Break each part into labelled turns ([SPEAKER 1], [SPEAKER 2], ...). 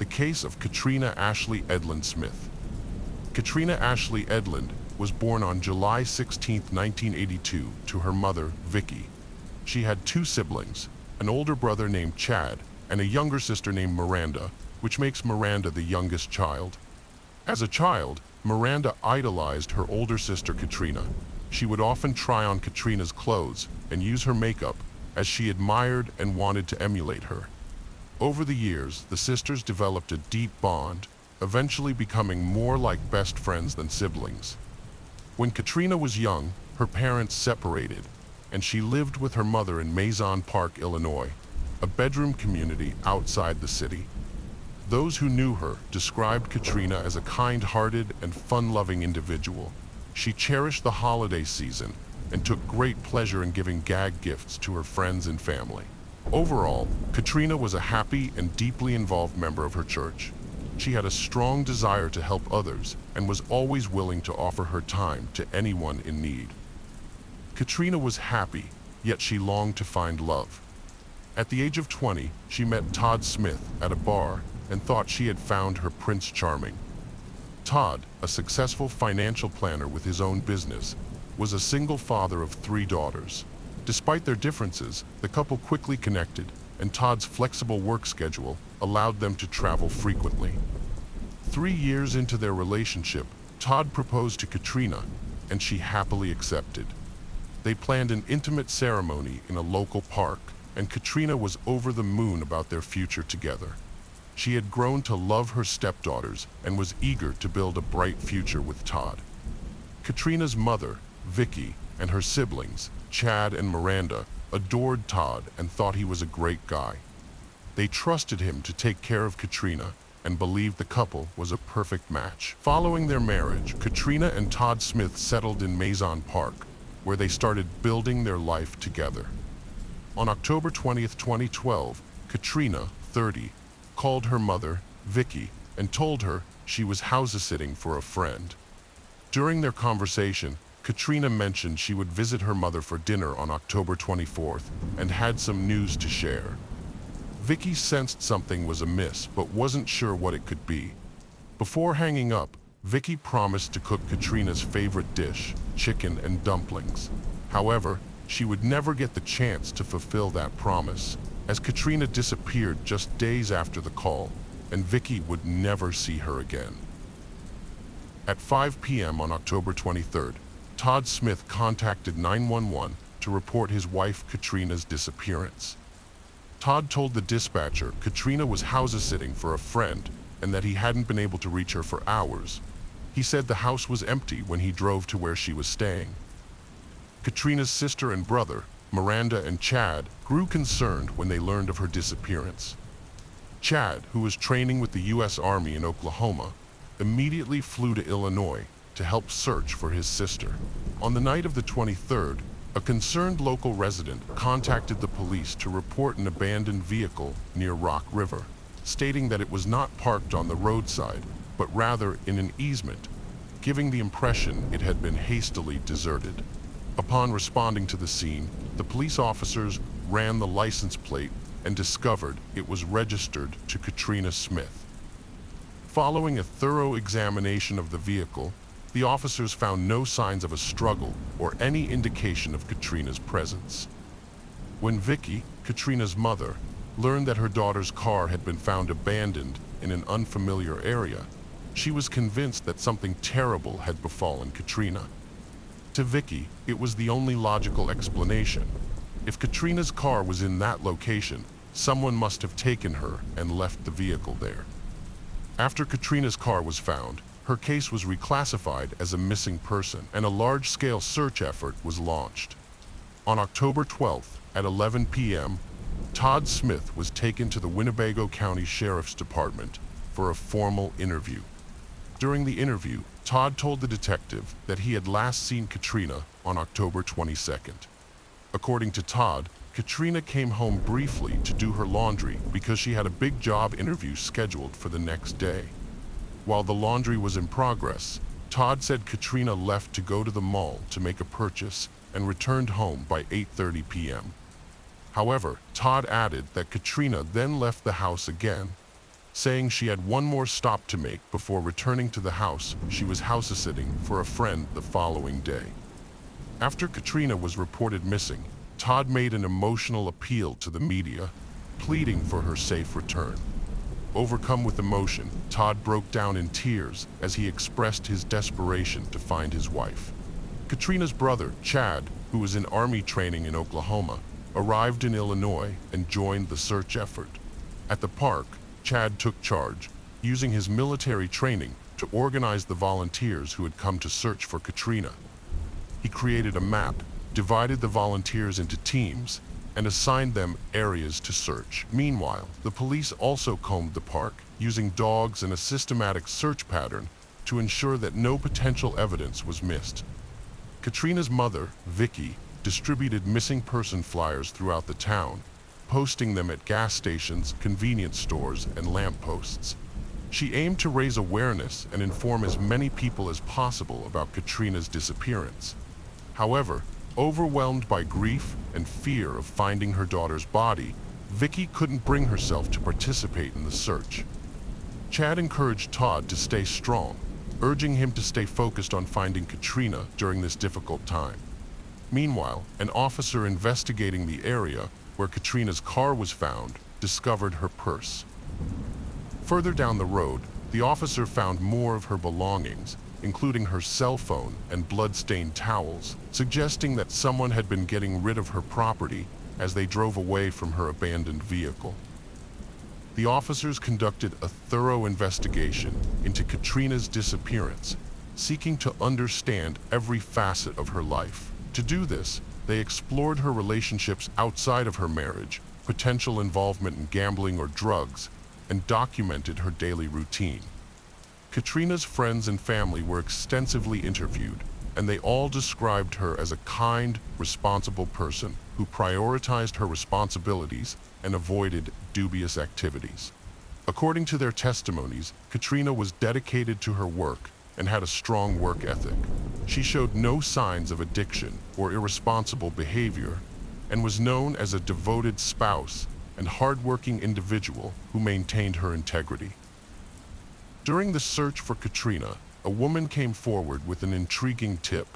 [SPEAKER 1] the case of Katrina Ashley Edlund Smith. Katrina Ashley Edlund was born on July 16, 1982, to her mother, Vicky. She had two siblings, an older brother named Chad and a younger sister named Miranda, which makes Miranda the youngest child. As a child, Miranda idolized her older sister Katrina. She would often try on Katrina's clothes and use her makeup as she admired and wanted to emulate her. Over the years, the sisters developed a deep bond, eventually becoming more like best friends than siblings. When Katrina was young, her parents separated, and she lived with her mother in Maison Park, Illinois, a bedroom community outside the city. Those who knew her described Katrina as a kind-hearted and fun-loving individual. She cherished the holiday season and took great pleasure in giving gag gifts to her friends and family. Overall, Katrina was a happy and deeply involved member of her church. She had a strong desire to help others and was always willing to offer her time to anyone in need. Katrina was happy, yet she longed to find love. At the age of 20, she met Todd Smith at a bar and thought she had found her Prince Charming. Todd, a successful financial planner with his own business, was a single father of 3 daughters. Despite their differences, the couple quickly connected, and Todd's flexible work schedule allowed them to travel frequently. 3 years into their relationship, Todd proposed to Katrina, and she happily accepted. They planned an intimate ceremony in a local park, and Katrina was over the moon about their future together. She had grown to love her stepdaughters and was eager to build a bright future with Todd. Katrina's mother, Vicky, and her siblings, Chad and Miranda, adored Todd and thought he was a great guy. They trusted him to take care of Katrina and believed the couple was a perfect match. Following their marriage, Katrina and Todd Smith settled in Maison Park, where they started building their life together. On October 20, 2012, Katrina, 30, called her mother, Vicky, and told her she was house-sitting for a friend. During their conversation, Katrina mentioned she would visit her mother for dinner on October 24th and had some news to share. Vicky sensed something was amiss but wasn't sure what it could be. Before hanging up, Vicky promised to cook Katrina's favorite dish, chicken and dumplings. However, she would never get the chance to fulfill that promise, as Katrina disappeared just days after the call, and Vicky would never see her again. At 5 p.m. on October 23rd, Todd Smith contacted 911 to report his wife Katrina's disappearance. Todd told the dispatcher Katrina was house-sitting for a friend and that he hadn't been able to reach her for hours. He said the house was empty when he drove to where she was staying. Katrina's sister and brother, Miranda and Chad, grew concerned when they learned of her disappearance. Chad, who was training with the U.S. Army in Oklahoma, immediately flew to Illinois to help search for his sister. On the night of the 23rd, a concerned local resident contacted the police to report an abandoned vehicle near Rock River, stating that it was not parked on the roadside, but rather in an easement, giving the impression it had been hastily deserted. Upon responding to the scene, the police officers ran the license plate and discovered it was registered to Katrina Smith. Following a thorough examination of the vehicle, the officers found no signs of a struggle or any indication of Katrina's presence. When Vicky, Katrina's mother, learned that her daughter's car had been found abandoned in an unfamiliar area, she was convinced that something terrible had befallen Katrina. To Vicky, it was the only logical explanation. If Katrina's car was in that location, someone must have taken her and left the vehicle there. After Katrina's car was found, her case was reclassified as a missing person, and a large-scale search effort was launched. On October 12th, at 11 p.m., Todd Smith was taken to the Winnebago County Sheriff's Department for a formal interview. During the interview, Todd told the detective that he had last seen Katrina on October 22nd. According to Todd, Katrina came home briefly to do her laundry because she had a big job interview scheduled for the next day. While the laundry was in progress, Todd said Katrina left to go to the mall to make a purchase and returned home by 8:30 p.m. However, Todd added that Katrina then left the house again. saying she had one more stop to make before returning to the house she was house-sitting for a friend the following day. After Katrina was reported missing, Todd made an emotional appeal to the media, pleading for her safe return. Overcome with emotion, Todd broke down in tears as he expressed his desperation to find his wife. Katrina's brother, Chad, who was in Army training in Oklahoma, arrived in Illinois and joined the search effort. At the park, Chad took charge, using his military training to organize the volunteers who had come to search for Katrina. He created a map, divided the volunteers into teams, and assigned them areas to search. Meanwhile, the police also combed the park, using dogs and a systematic search pattern to ensure that no potential evidence was missed. Katrina's mother, Vicky, distributed missing person flyers throughout the town, posting them at gas stations, convenience stores, and lampposts. She aimed to raise awareness and inform as many people as possible about Katrina's disappearance. However, overwhelmed by grief and fear of finding her daughter's body, Vicky couldn't bring herself to participate in the search. Chad encouraged Todd to stay strong, urging him to stay focused on finding Katrina during this difficult time. Meanwhile, an officer investigating the area where Katrina's car was found discovered her purse. Further down the road, the officer found more of her belongings, including her cell phone and blood-stained towels, suggesting that someone had been getting rid of her property as they drove away from her abandoned vehicle. The officers conducted a thorough investigation into Katrina's disappearance, seeking to understand every facet of her life. To do this, they explored her relationships outside of her marriage, potential involvement in gambling or drugs, and documented her daily routine. Katrina's friends and family were extensively interviewed, and they all described her as a kind, responsible person who prioritized her responsibilities and avoided dubious activities. According to their testimonies, Katrina was dedicated to her work and had a strong work ethic. She showed no signs of addiction or irresponsible behavior and was known as a devoted spouse and hardworking individual who maintained her integrity. During the search for Katrina, a woman came forward with an intriguing tip.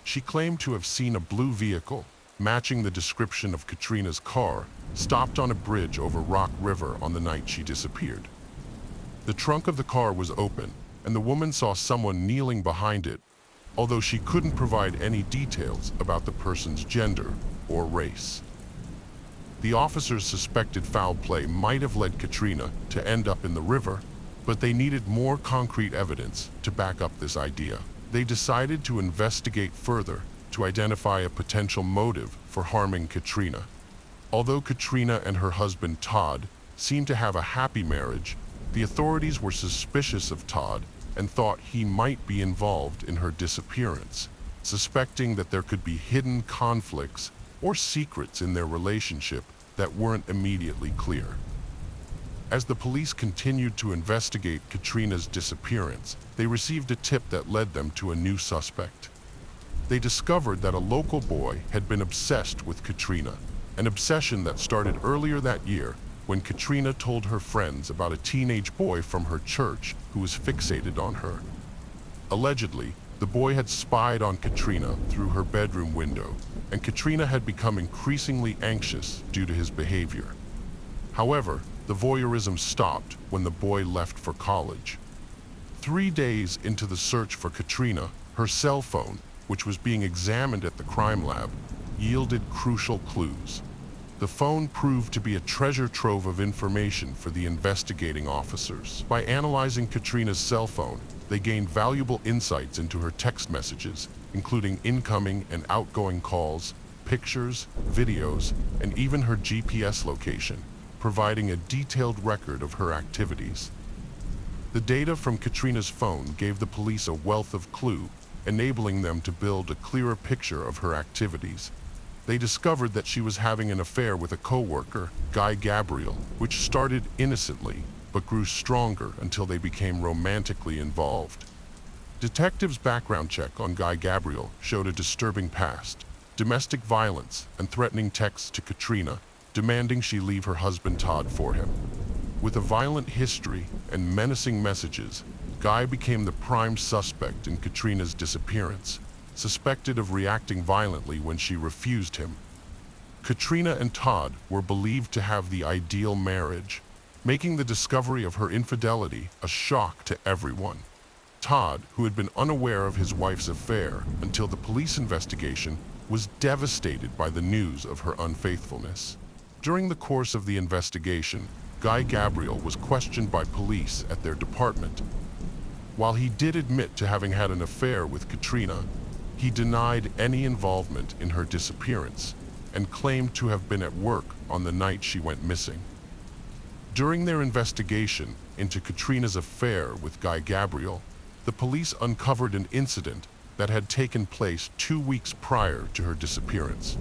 [SPEAKER 1] She claimed to have seen a blue vehicle, matching the description of Katrina's car, stopped on a bridge over Rock River on the night she disappeared. The trunk of the car was open, and the woman saw someone kneeling behind it, although she couldn't provide any details about the person's gender or race. The officers suspected foul play might have led Katrina to end up in the river, but they needed more concrete evidence to back up this idea. They decided to investigate further to identify a potential motive for harming Katrina. Although Katrina and her husband Todd seemed to have a happy marriage, the authorities were suspicious of Todd and thought he might be involved in her disappearance, suspecting that there could be hidden conflicts or secrets in their relationship that weren't immediately clear. As the police continued to investigate Katrina's disappearance, they received a tip that led them to a new suspect. They discovered that a local boy had been obsessed with Katrina, an obsession that started earlier that year when Katrina told her friends about a teenage boy from her church who was fixated on her. Allegedly, the boy had spied on Katrina through her bedroom window, and Katrina had become increasingly anxious due to his behavior. However, the voyeurism stopped when the boy left for college. 3 days into the search for Katrina, her cell phone, which was being examined at the crime lab, yielded crucial clues. The phone proved to be a treasure trove of information for the investigating officers. By analyzing Katrina's cell phone, they gained valuable insights into her text messages, including incoming and outgoing calls, pictures, videos, and even her GPS location, providing a detailed record of her activities. The data from Katrina's phone gave the police a wealth of clues, enabling them to build a clearer picture of her activities. They discovered that she was having an affair with a coworker, Guy Gabriel, which started innocently but grew stronger until they became romantically involved. Detectives' background check on Guy Gabriel showed a disturbing past, domestic violence, and threatening texts to Katrina, demanding she leave her husband Todd for him. With a violent history and menacing messages, Guy became the prime suspect in Katrina's disappearance, suspected of reacting violently when she refused him. Katrina and Todd were believed to have the ideal marriage, making the discovery of her infidelity a shock to everyone. Todd, who had been unaware of his wife's affair until the police investigation, was devastated by the news of her unfaithfulness. During the course of the investigation, Guy Gabriel was questioned by police at their department. While he did admit to having had an affair with Katrina, he denied any involvement in her disappearance and claimed to have been at work on the night she went missing. During their investigation into Katrina's affair with Guy Gabriel, the police uncovered an incident that had taken place 2 weeks prior to her disappearance.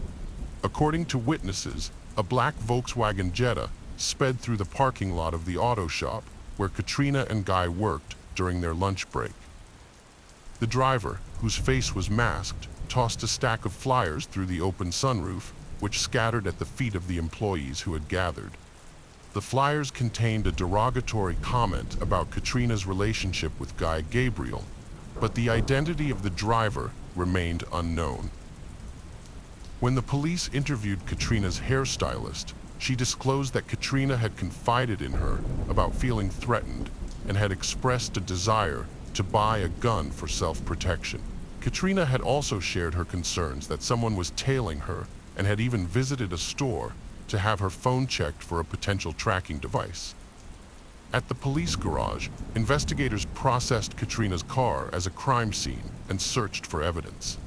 [SPEAKER 1] According to witnesses, a black Volkswagen Jetta sped through the parking lot of the auto shop where Katrina and Guy worked during their lunch break. The driver, whose face was masked, tossed a stack of flyers through the open sunroof, which scattered at the feet of the employees who had gathered. The flyers contained a derogatory comment about Katrina's relationship with Guy Gabriel, but the identity of the driver remained unknown. When the police interviewed Katrina's hairstylist, she disclosed that Katrina had confided in her about feeling threatened and had expressed a desire to buy a gun for self-protection. Katrina had also shared her concerns that someone was tailing her and had even visited a store to have her phone checked for a potential tracking device. At the police garage, investigators processed Katrina's car as a crime scene and searched for evidence.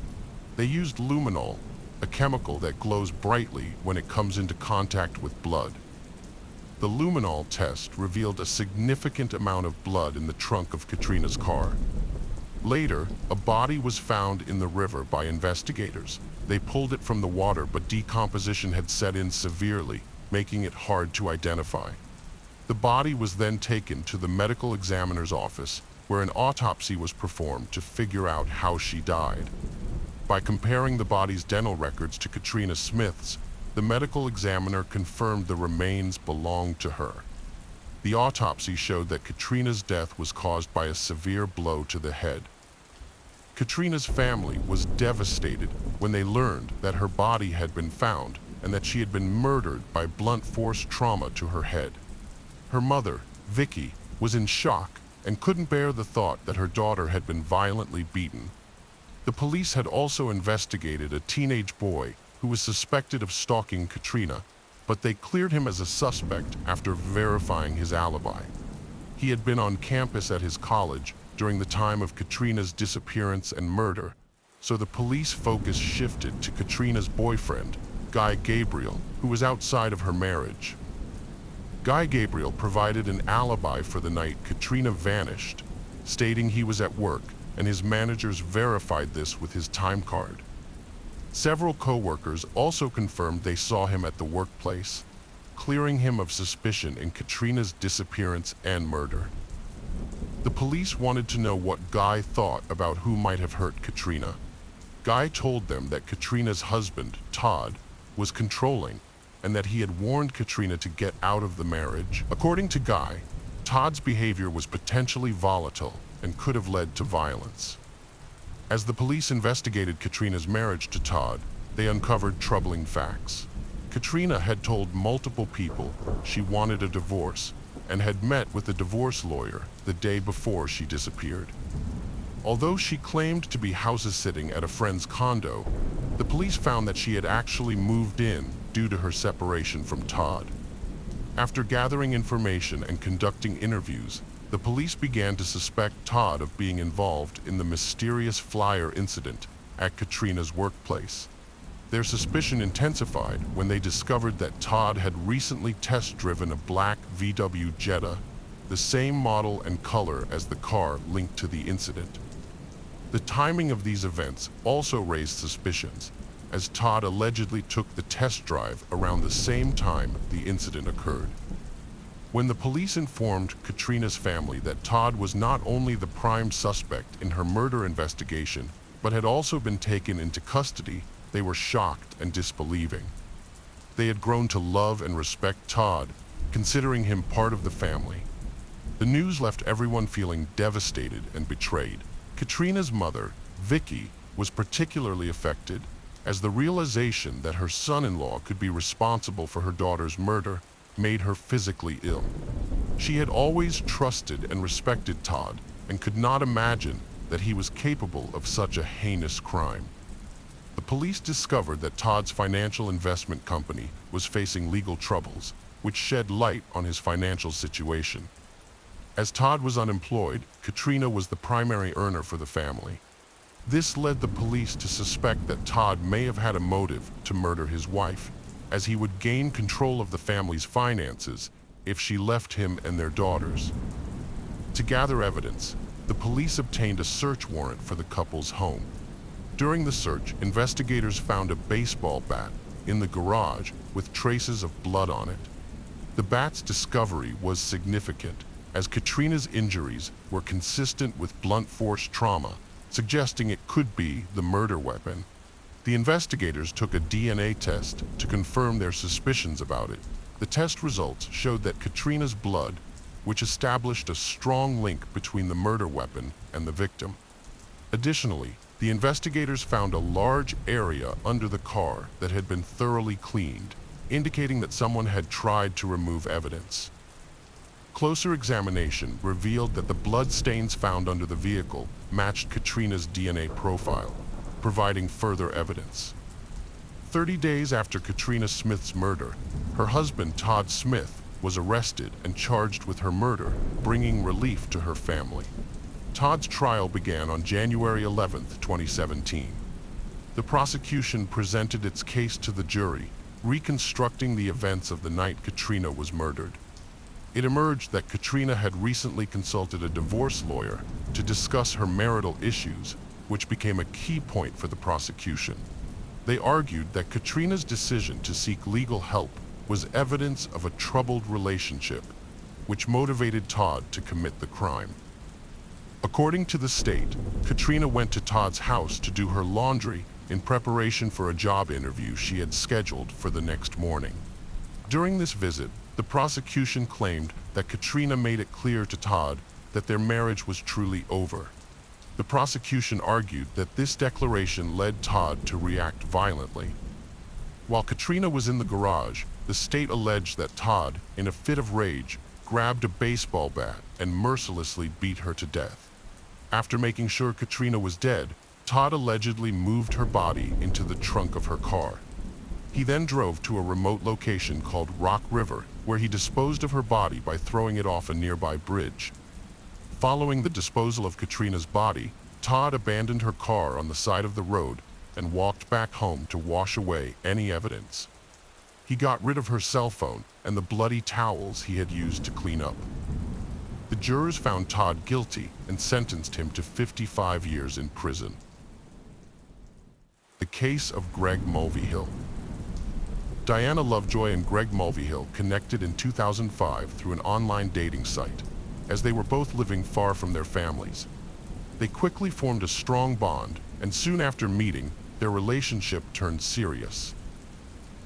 [SPEAKER 1] They used luminol, a chemical that glows brightly when it comes into contact with blood. The luminol test revealed a significant amount of blood in the trunk of Katrina's car. Later, a body was found in the river by investigators. They pulled it from the water, but decomposition had set in severely, making it hard to identify. The body was then taken to the medical examiner's office, where an autopsy was performed to figure out how she died. By comparing the body's dental records to Katrina Smith's, the medical examiner confirmed the remains belonged to her. The autopsy showed that Katrina's death was caused by a severe blow to the head. Katrina's family was devastated when they learned that her body had been found and that she had been murdered by blunt force trauma to her head. Her mother, Vicky, was in shock and couldn't bear the thought that her daughter had been violently beaten. The police had also investigated a teenage boy who was suspected of stalking Katrina, but they cleared him as a suspect after verifying his alibi. He had been on campus at his college during the time of Katrina's disappearance and murder, so the police focus shifted to Katrina's boyfriend, Guy Gabriel, who was outside of her marriage. Guy Gabriel provided an alibi for the night Katrina vanished, stating he was at work, and his managers verified this with his time card. Several co-workers also confirmed they saw him at the workplace, clearing him of suspicion in Katrina's disappearance and murder. The police wanted to know what Guy thought about who might have hurt Katrina. Guy told them that Katrina's husband, Todd, was controlling and that he had warned Katrina to get out of the marriage. According to Guy, Todd's behavior was potentially volatile and could have led to violence. As the police investigated Katrina's marriage to Todd, they uncovered troubling facts. Katrina had told multiple people she wanted a divorce and had met with a divorce lawyer the day before she disappeared. Although she claimed to be house-sitting at a friend's condo, the police found that she had actually moved in due to her separation from Todd. After gathering information and conducting interviews, the police began to suspect Todd of being involved in the mysterious flyer incident at Katrina's workplace. Their suspicion intensified when they discovered that Todd had recently test-driven a black VW Jetta, the same model and color as the car linked to the incident. The timing of these events also raised suspicions, as Todd allegedly took the test drive around the same time the incident occurred. When the police informed Katrina's family that Todd was not only the prime suspect in her murder investigation, but had also been taken into custody, they were shocked and disbelieving. They had grown to love and respect Todd, considering him part of the family. The news left everyone feeling devastated and betrayed. Katrina's mother, Vicky, was particularly affected, as the realization that her son-in-law could be responsible for her daughter's murder made her physically ill. She had always trusted and respected Todd and could not imagine that he was capable of such a heinous crime. The police discovered that Todd's financial investment company was facing legal troubles, which shed light on his financial situation. As Todd was unemployed, Katrina was the primary earner for the family. This led the police to suspect that Todd may have had a motive to murder his wife, as he would gain control of the family's finances if she left him and their daughters. To gather evidence, the police obtained a search warrant for the couple's home. During the search, investigators found a baseball bat in the garage with traces of blood on it. The bat's discovery was significant, as Katrina's injuries were consistent with blunt force trauma, suggesting it could be the murder weapon. The investigators took a DNA test to confirm their suspicions about it. The test results showed that Katrina's blood, which established a strong link between the murder weapon and the victim. Additionally, the investigators found a large area under the car that had been thoroughly cleaned, indicating that someone had tried to remove evidence. Closer examination revealed that the blood stains found under the vehicle matched Katrina's DNA profile, providing further evidence. 30 days after Katrina Smith's murder, her husband, Todd Smith, was arrested and charged with her murder, bringing relief to her family. Todd's trial began on January 11, 2017. The prosecution presented its case to the jury, reconstructing the events of the night Katrina was murdered. It emerged that Katrina had recently consulted a divorce lawyer to discuss her marital issues, which became a key point for the prosecution. They argued that Katrina's decision to seek legal help was evidence of a troubled relationship, which motivated Todd to commit the crime. According to the state, Katrina went to Todd's house to do her laundry in preparation for a job interview she had scheduled for the next morning. During this visit, the prosecution claimed that Katrina made it clear to Todd that their marriage was truly over. The prosecution argued that this declaration led Todd to react violently. While Katrina was in the garage, the state alleged that Todd, in a fit of rage, grabbed a baseball bat and mercilessly beat her to death. After making sure Katrina was dead, Todd allegedly moved her body into the trunk of her car. He then drove to a remote location called Rock River, where he disposed of her body by throwing it off a nearby bridge. Following the disposal of Katrina's body, Todd abandoned her car on the side of the road and walked back home to wash away any evidence. He got rid of her cell phone and the bloody towels he had used to clean up. The jurors found Todd guilty and sentenced him to 55 years in prison. The case of Greg Mulvihill. Diana Lovejoy and Greg Mulvihill connected in 2005 through an online dating site, as they were both living far from their families. They quickly formed a strong bond, and soon after meeting, their relationship turned serious.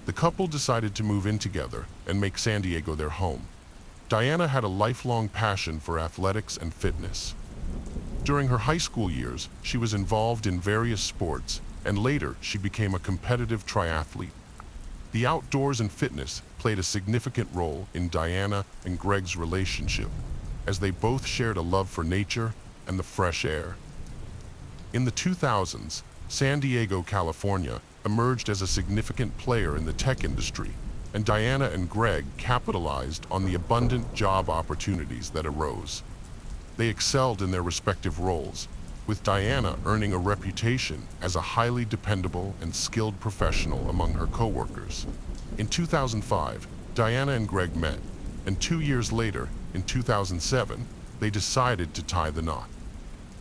[SPEAKER 1] The couple decided to move in together and make San Diego their home. Diana had a lifelong passion for athletics and fitness. During her high school years, she was involved in various sports, and later she became a competitive triathlete. The outdoors and fitness played a significant role in Diana and Greg's relationship, as they both shared a love for nature and the fresh air. In the 2000s, San Diego, California, emerged as a significant player in the tech industry, and Diana and Greg capitalized on the abundant job opportunities that arose. They excelled in their respective roles, with Diana earning a reputation as a highly dependable and skilled professional among her coworkers. In 2005, Diana and Greg met, and 2 years later, in 2007, they decided to tie the knot.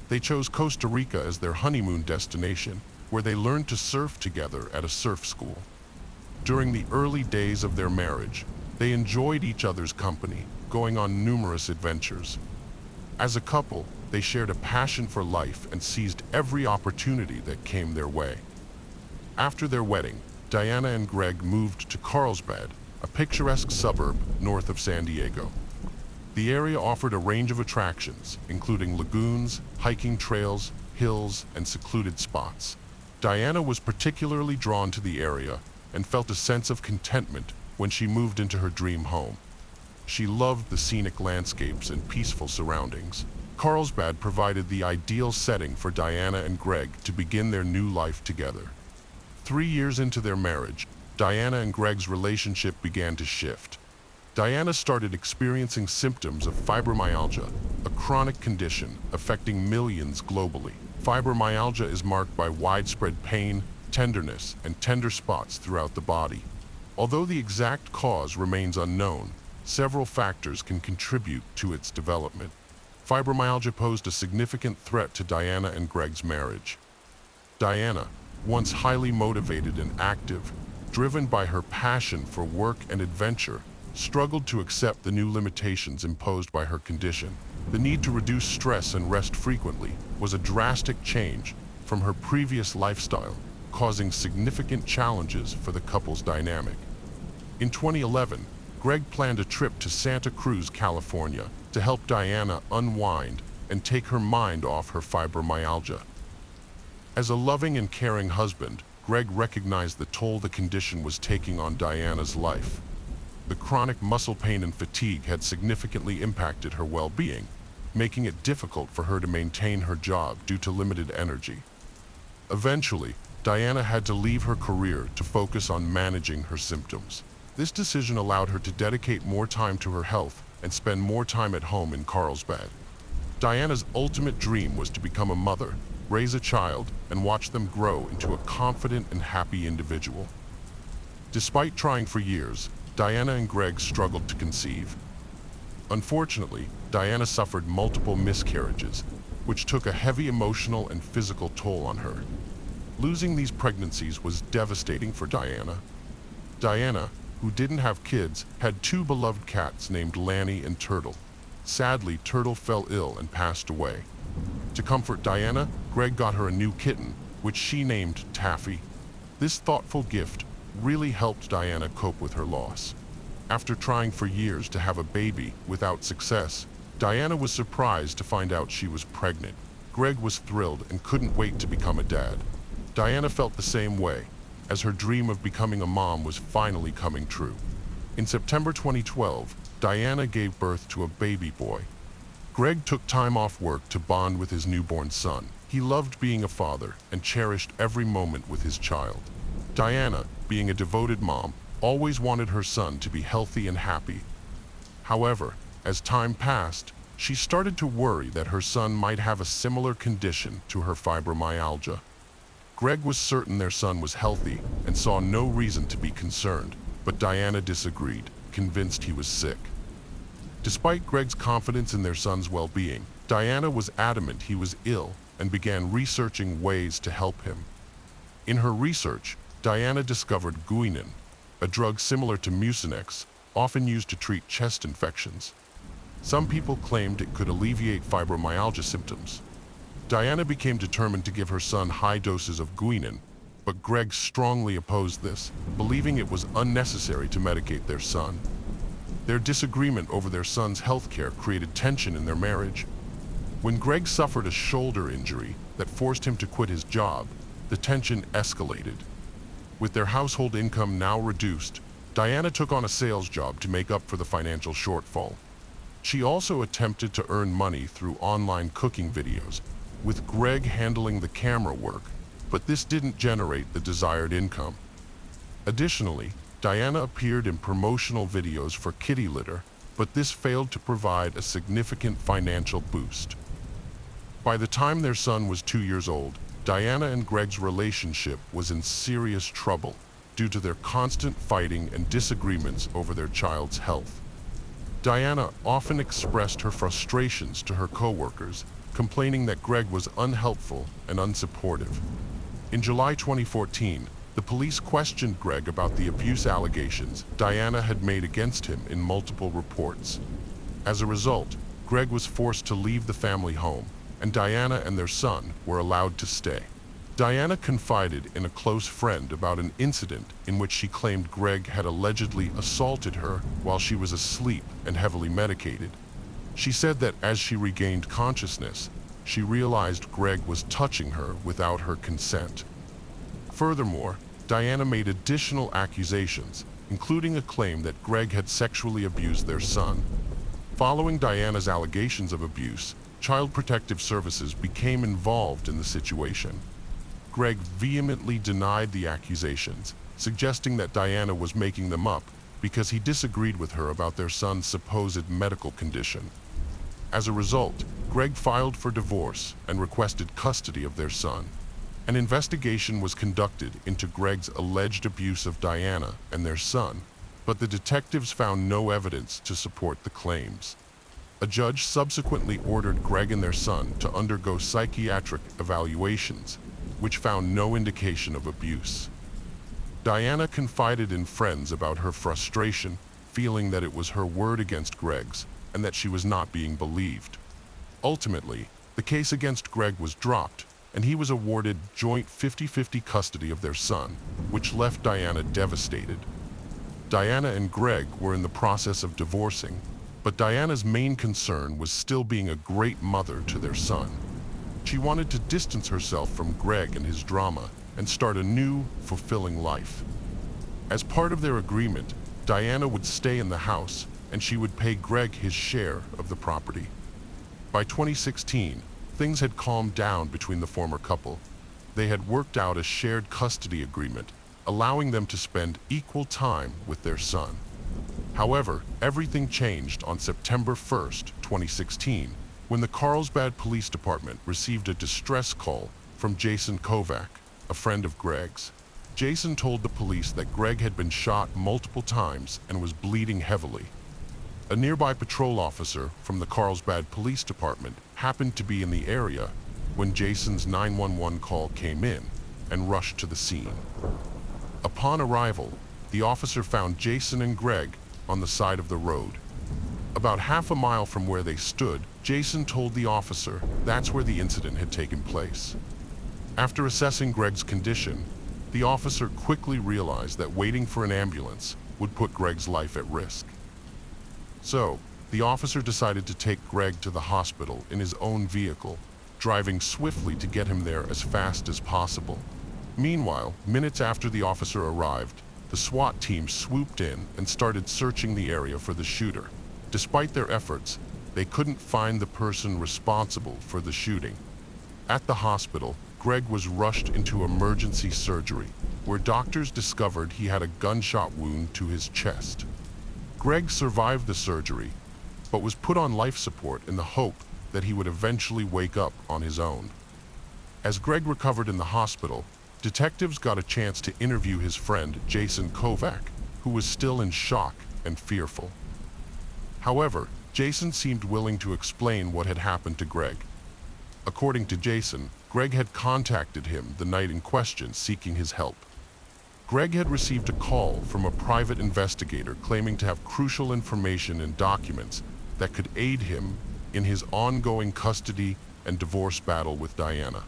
[SPEAKER 1] They chose Costa Rica as their honeymoon destination, where they learned to surf together at a surf school. During the early days of their marriage, they enjoyed each other's company, going on numerous adventures. As a couple, they shared a passion for life and seized every opportunity that came their way. After their wedding, Diana and Greg moved to Carlsbad, a picturesque suburb north of San Diego. The area offered a range of attractions, including lagoons, hiking trails, hills, and secluded spots. Diana was particularly drawn to the area and felt a sense of contentment when she moved into her dream home. She loved the scenic landscapes and peaceful surroundings. Carlsbad provided the ideal setting for Diana and Greg to begin their new life together. 3 years into their marriage, Diana and Greg's relationship began to shift. Diana started experiencing symptoms of fibromyalgia, a chronic condition affecting millions globally. Fibromyalgia is marked by widespread pain, tenderness, and tender spots throughout the body. Although the exact cause remains unknown, several factors can contribute to its development. Fibromyalgia posed a significant threat to Diana and Greg's marriage. Diana, once highly motivated and active, driven by her passion for work and adventure, struggled to accept the new limitations imposed by her condition. The need to reduce stress and rest frequently was a drastic change from her previous lifestyle, causing significant challenges for the couple's dynamic. In 2011, Greg planned a trip to Santa Cruz, California, to help Diana unwind and take her mind off her fibromyalgia. As a loving and caring husband, Greg recognized the toll the condition was taking on Diana's life. The chronic muscle pain and fatigue had significantly impacted her well-being, making it difficult for her to maintain her job due to limited energy. Eventually, Diana had to leave her career to focus on managing her symptoms. This decision allowed her to dedicate more time to her health and spend more time at home in Carlsbad. Diana's ultimate dream was to become a mother, raise a child, and watch them grow into a confident and happy individual. Despite trying for years, Diana and Greg struggled to conceive. Unfortunately, Diana suffered multiple miscarriages, which took a heavy emotional and physical toll on her. Losing these pregnancies was devastating for Diana. Diana, who didn't have kids, had 2 beloved cats named Lanny and Turtle. Sadly, Turtle fell ill and passed away. To comfort Diana, Greg got her a new kitten, which she named Taffy. This thoughtful gift really helped Diana cope with her loss. After trying for years to have a baby without success, Diana was surprised to find out she was pregnant. Greg was thrilled and couldn't wait to become a dad. Diana felt the same way, as her dream of becoming a mom was finally coming true. In September 2012, Diana gave birth to a baby boy. Greg took time off work to bond with his newborn son. He loved being a father and cherished every moment with his child. Diana, being a devoted mom, always wanted her son to be healthy and happy. However, as time passed, she started to worry that her son might have a similar condition to her fibromyalgia. Greg was certain their son was healthy and saw no reason to be concerned, but Diana disagreed, convinced he was sick. Despite Greg's confidence in their son's well-being, Diana was adamant he was ill and began researching ways to help him. In her research, Diana discovered guanine, a drug similar to Mucinex, often used to treat chest infections. Some people claimed it could alleviate fibromyalgia symptoms. Diana became determined to give her son high doses of guanine, but Greg strongly opposed this, believing it was unnecessary to medicate their son. Their disagreement over their son's health care created tension in their marriage. When Greg suffered a shoulder injury that forced him to quit his job, the tension escalated. With their household income now reduced, Diana took on a sales job to make up for the financial shortfall. She also attempted to earn money through online cooking videos, with Greg handling the camera work, but this didn't generate the desired income. Additionally, Diana appeared in promotional videos for kitty litter, but this failed to provide a significant financial boost. By the time their son was 2 years old, Diana and Greg's relationship was in serious trouble due to their constant fighting and disagreements over their child's health. Diana often expressed her frustrations to her co-workers, complaining that Greg was unhelpful and unsupportive. In July 2014, the police questioned Greg about the abuse allegations Diana had made against him in multiple reports. As a result, Greg was forced to leave the family home, and Diana and their son were allowed to stay. Diana confided in a close friend about an incident in which she claimed Greg had allegedly assaulted her while she was asleep and heavily medicated. She said that as she regained consciousness, she realized Greg was touching her without her consent. Furthermore, Diana made additional accusations, including a claim that Greg had sexually abused their son. Following Diana's allegations of abuse, Child Protective Services became involved in the situation. Greg vehemently denied the accusations, suggesting that Diana was making them up because he disagreed with her about their son's supposed medical condition. As a result, Greg filed for divorce and requested custody of their son. An investigation was conducted into Greg's alleged abuse of Diana and their son, but the detectives found no evidence to support the claims. A judge subsequently ordered Greg and their son to undergo psychiatric evaluations, which found no indication of abuse. Diana confided in friends about her frustration, feeling that it was her word against Greg's and that she was not being believed. Ultimately, the case against Greg was dropped, and he was awarded joint 50-50 custody of their son, which left Diana devastated. Diana and Greg were in the process of divorcing, but Diana's main concern was still being a great mother to their son. She wanted to distance herself from Greg and his drama and start a new, fulfilling life. As part of their agreement, Diana would stay in the house and she would pay Greg his share of the property. By 2016, things had calmed down between the former couple. They had worked out a shared custody agreement, allowing them to spend equal time with their son. However, everything changed on September 1st, 2016, when the Carlsbad Police Department received a distress call from Jason Kovac, a friend of Greg's. Jason told the police that Greg had been shot multiple times and was bleeding heavily. A nearby patrol officer from the Carlsbad Police Department happened to be in the area when Jason's 911 call came in and rushed to the scene. Upon arrival, the officer found Jason and Greg on the side of the road. About half a mile from where they stood, Jason told the officer that's where the incident had taken place. After assessing Greg's condition, the officer quickly realized that waiting for an ambulance would put Greg's life at risk. So, the officer decided to take Greg to the hospital in his own vehicle, driving swiftly to get him there as fast as possible. Meanwhile, minutes after the officer arrived, the SWAT team swooped in and started searching the area for the shooter. Despite their efforts, they couldn't find the person responsible for the shooting. At the hospital, Greg was rushed into emergency surgery, where doctors discovered he had a gunshot wound to his chest. Greg survived the surgery, but was put on life support in the hope that he would eventually wake up on his own. As Greg recovered in the hospital, detectives got a chance to interview his friend Jason Kovac, who was still in shock and fearful. However, Jason seemed willing to explain what had happened to Greg. According to Jason, Greg had contacted him the night in question seeking his help. Greg had received a call from a private investigator claiming to have crucial information and documents that could aid him in his ongoing custody and divorce battle with Diana.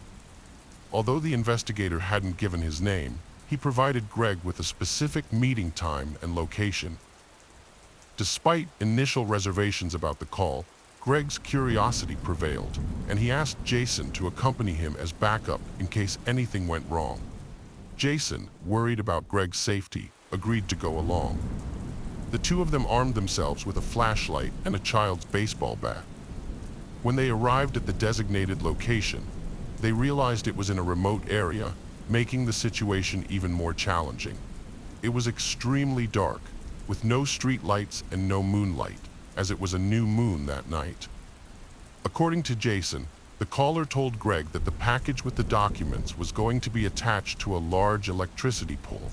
[SPEAKER 1] Although the investigator hadn't given his name, he provided Greg with a specific meeting time and location. Despite initial reservations about the call, Greg's curiosity prevailed, and he asked Jason to accompany him as backup in case anything went wrong. Jason, worried about Greg's safety, agreed to go along. The two of them armed themselves with a flashlight and a child's baseball bat. When they arrived at the designated location, they realized it was in a remote area, making the situation even more challenging. It was extremely dark, with no street lights and no moonlight, as it was a new moon that night. According to Jason, the caller told Greg that the package with the documents was going to be attached to a large electricity pole.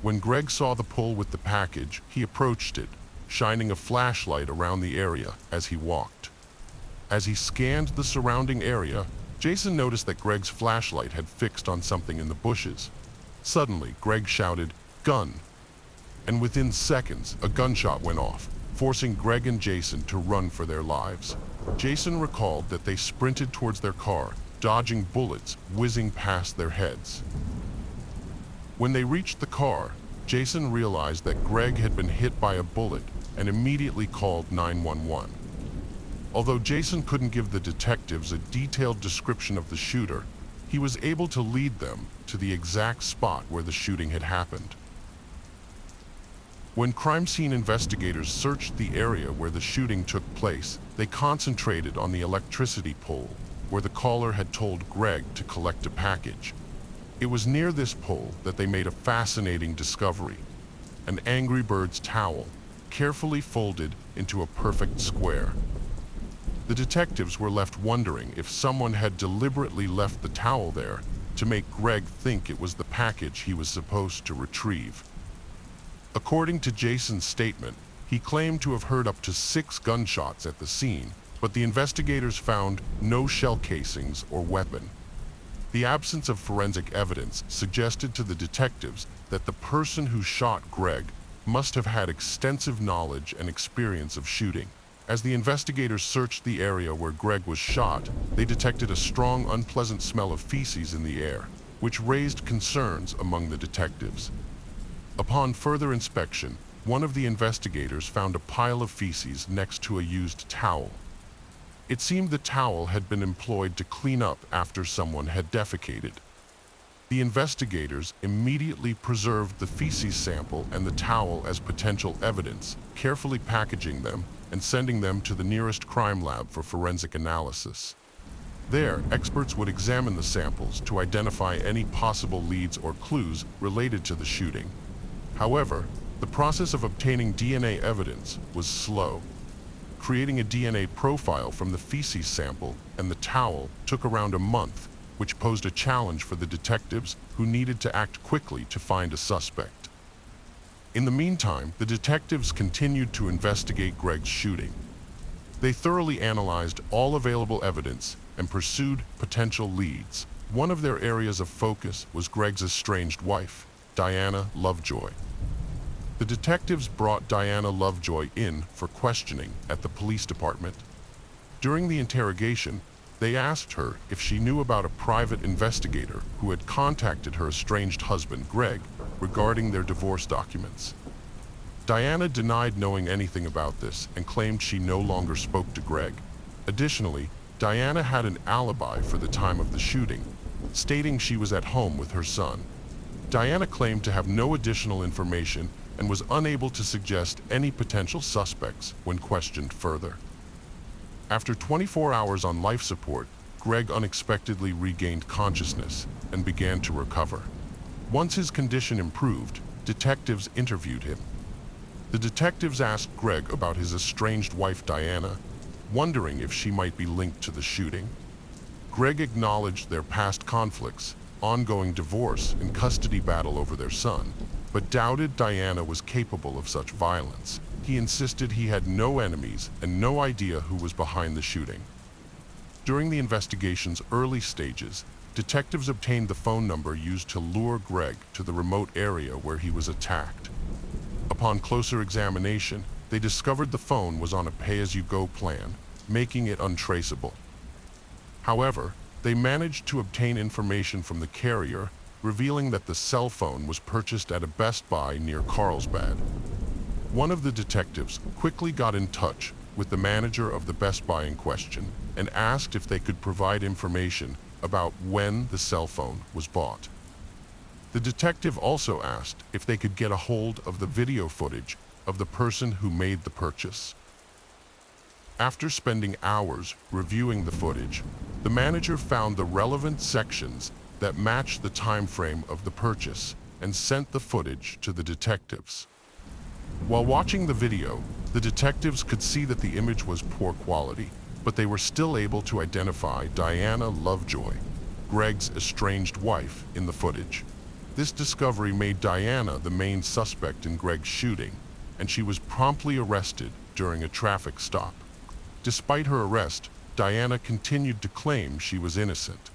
[SPEAKER 1] When Greg saw the pole with the package, he approached it, shining a flashlight around the area as he walked. As he scanned the surrounding area, Jason noticed that Greg's flashlight had fixed on something in the bushes. Suddenly, Greg shouted, "Gun!" And within seconds, a gunshot went off, forcing Greg and Jason to run for their lives. Jason recalled that they sprinted towards their car, dodging bullets whizzing past their heads. When they reached the car, Jason realized that Greg had been hit by a bullet and immediately called 911. Although Jason couldn't give the detectives a detailed description of the shooter, he was able to lead them to the exact spot where the shooting had happened. When crime scene investigators searched the area where the shooting took place, they concentrated on the electricity pole, where the caller had told Greg to collect a package. It was near this pole that they made a fascinating discovery: an Angry Birds towel, carefully folded into a perfect square. The detectives were left wondering if someone had deliberately left the towel there to make Greg think it was the package he was supposed to retrieve. According to Jason's statement, he claimed to have heard up to 6 gunshots at the scene, but the investigators found no shell casings or weapon. The absence of forensic evidence suggested to the detectives that the person who shot Greg must have had extensive knowledge and experience of shooting. As the investigators searched the area where Greg was shot, they detected a strong, unpleasant smell of feces in the air, which raised concerns among the detectives. Upon further inspection, one of the investigators found a pile of feces next to a used towel. It seemed the towel had been employed to clean up after someone had defecated. The investigators immediately preserved the feces sample and the towel as potential evidence, carefully packaging them and sending them to the nearest crime lab for forensic analysis. There, experts would examine the samples to identify any possible leads or clues related to the shooting. However, the process of obtaining DNA evidence was slow. Creating a DNA profile from the feces sample and the towel took around a month, which posed a challenge for the detectives who needed to act quickly to find a suspect. In the meantime, the detectives continued to investigate Greg's shooting. They thoroughly analyzed all available evidence and pursued potential leads. One of their areas of focus was Greg's estranged wife, Diana Lovejoy. The detectives brought Diana Lovejoy in for questioning at the police department. During the interrogation, they asked her if she knew about a private investigator who had contacted her estranged husband, Greg, regarding their divorce documents. Diana denied knowing anything about this and claimed she no longer spoke to Greg. Additionally, Diana had an alibi for the time of the shooting, stating she was at home with her son. Diana claimed to have no additional information and was unable to suggest any potential suspects when questioned further. After 24 hours on life support, Greg unexpectedly regained consciousness and began to recover. Once his condition improved, detectives interviewed him. The detectives asked Greg about his estranged wife Diana, wondering if she might be linked to the shooting. Greg acknowledged their past conflicts, ongoing divorce, and custody battle over their son, but doubted Diana was capable of such violence. He insisted he had no enemies and no idea who was behind the shooting. During the investigation's early stages, detectives obtained the phone number used to lure Greg to the remote area where he was attacked. Upon closer examination, they discovered the phone was on a pay-as-you-go plan, making it untraceable. However, they managed to obtain information from the carrier, revealing that the cell phone was purchased at a Best Buy near Carlsbad. One of the detectives quickly got in touch with the manager of the Best Buy in question and asked if they could provide information about when the cell phone was bought. The detective also asked if they could get a hold of the video footage of the person who made the purchase. After spending hours reviewing the footage, the manager found the relevant sections that matched the time frame of the purchase and sent the footage to the detectives. While watching the video, the detectives could see that the image was poor quality, but they were still able to identify Diana Lovejoy, Greg's estranged wife, in the footage. This discovery made Diana the main suspect in Greg's shooting, and she was promptly arrested during a traffic stop. Despite her arrest, Diana continued to claim she was innocent.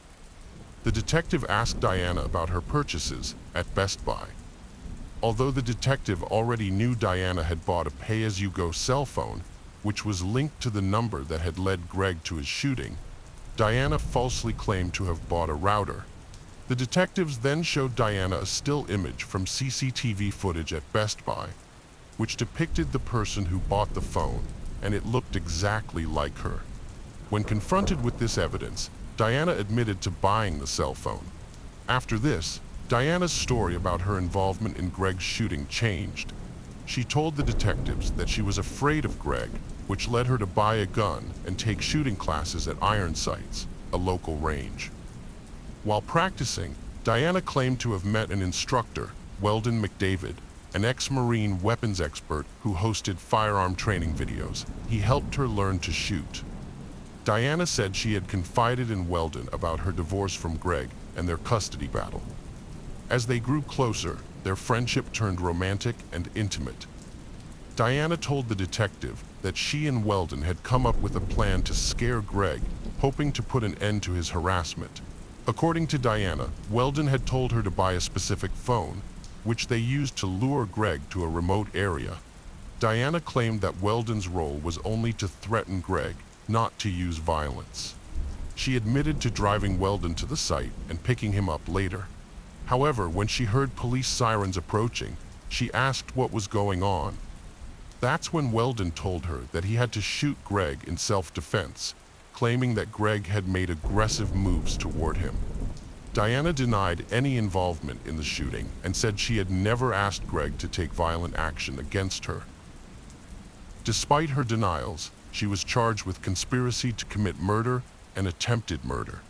[SPEAKER 1] The detective asked Diana about her purchases at Best Buy. Although the detective already knew Diana had bought a pay-as-you-go cell phone, which was linked to the number that had led Greg to his shooting, Diana falsely claimed to have bought a router. The detectives then showed Diana a still image from CCTV footage at Best Buy, which depicted the person who bought the phone, and it looked exactly like her. When confronted with this evidence, Diana admitted to buying the cell phone. After this, Diana's story about her involvement in Greg's shooting changed. She told the detectives that she was afraid of Greg, which led her to buy a gun and take shooting classes at Iron Sights, a local range. While practicing, Diana claimed to have met an instructor, Weldon McDavid, an ex-Marine weapons expert who hosted firearm training videos. He helped her learn to shoot. Diana said she had confided in Weldon about her divorce from Greg and their custody battle. As they grew closer, their friendship turned romantic and intimate. Diana told the detective that she and Weldon had come up with a plan to scare Greg, hoping to put an end to his harassment. According to Diana, Weldon had told her to buy a specific phone, which they used to lure Greg to a remote area. Diana claimed that Weldon's role was only to threaten Greg, not to use violence. She admitted to driving Weldon to the site and picking him up later. However, when she heard police sirens approaching, she asked what was going on. That's when Weldon told her that he had to shoot Greg in self-defense, claiming that Greg had made aggressive moves toward him. Diana denied any involvement in the shooting and said she had never asked Greg to take violent action against her. Despite her denials, she was charged with conspiracy to commit murder and attempted murder.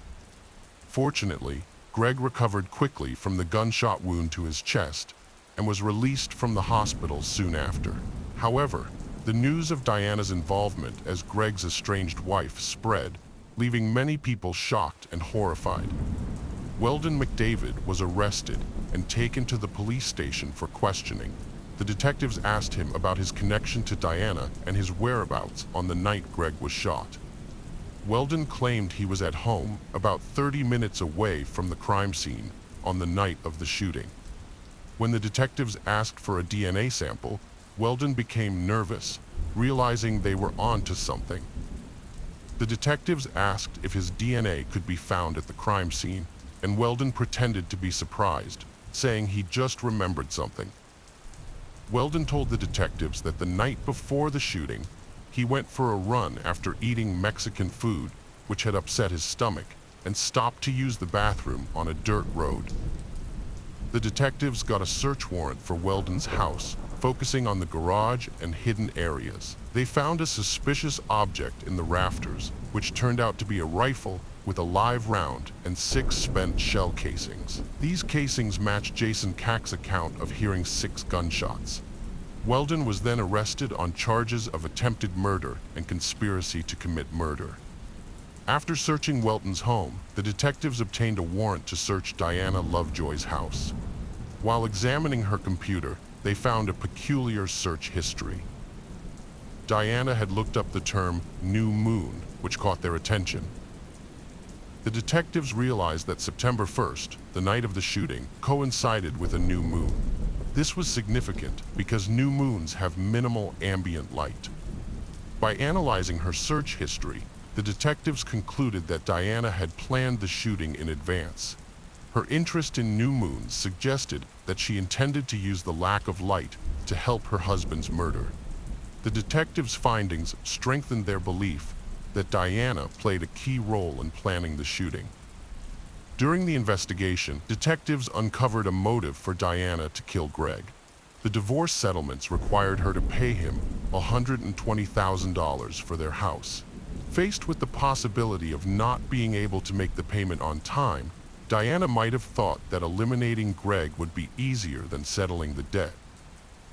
[SPEAKER 1] Fortunately, Greg recovered quickly from the gunshot wound to his chest and was released from the hospital soon after. However, the news of Diana's involvement as Greg's estranged wife spread, leaving many people shocked and horrified. Weldon McDavid was arrested and taken to the police station for questioning. The detectives asked him about his connection to Diana and his whereabouts on the night Greg was shot. Weldon claimed he was at home about 30 minutes away from the crime scene on the night of the shooting. When the detectives asked for a DNA sample, Weldon became nervous, realizing they were onto something. The detectives asked if his DNA could be found at the crime scene, and Weldon pretended to be surprised, saying he just remembered something. Weldon told the detectives that the night before the shooting, he went for a run after eating Mexican food, which had upset his stomach, and stopped to use the bathroom on a dirt road. The detectives got a search warrant for Weldon's house, focusing on the garage and hidden areas. They found a suspicious object in the rafters, which turned out to be a rifle with a live round and 6 spent shell casings. These casings matched Jason Kack's account of hearing 6 gunshots. Weldon was then arrested on charges of attempted murder and conspiracy to commit murder. After searching Weldon's home, the detectives obtained a warrant to search Diana Lovejoy's house. While examining her computer, they found a peculiar search history. Diana had looked up the term "new moon," which caught their attention. The detectives realized that September 1st, the night of the shooting, coincided with a new moon. This was significant because new moons have minimal ambient light. By analyzing her search history, the detectives concluded that Diana had planned the shooting in advance. Her interest in new moons suggested that she intended to use the lack of light to help her husband's murder. The detectives' findings strengthened their belief that Diana played a key role in planning the shooting. During the investigation, detectives uncovered a motive for Diana to kill Greg. The divorce settlements required her to pay him $120,000 for their house. Faced with the possibility of not being able to make the payment on time, Diana might have thought that eliminating Greg would be easier than settling the debt.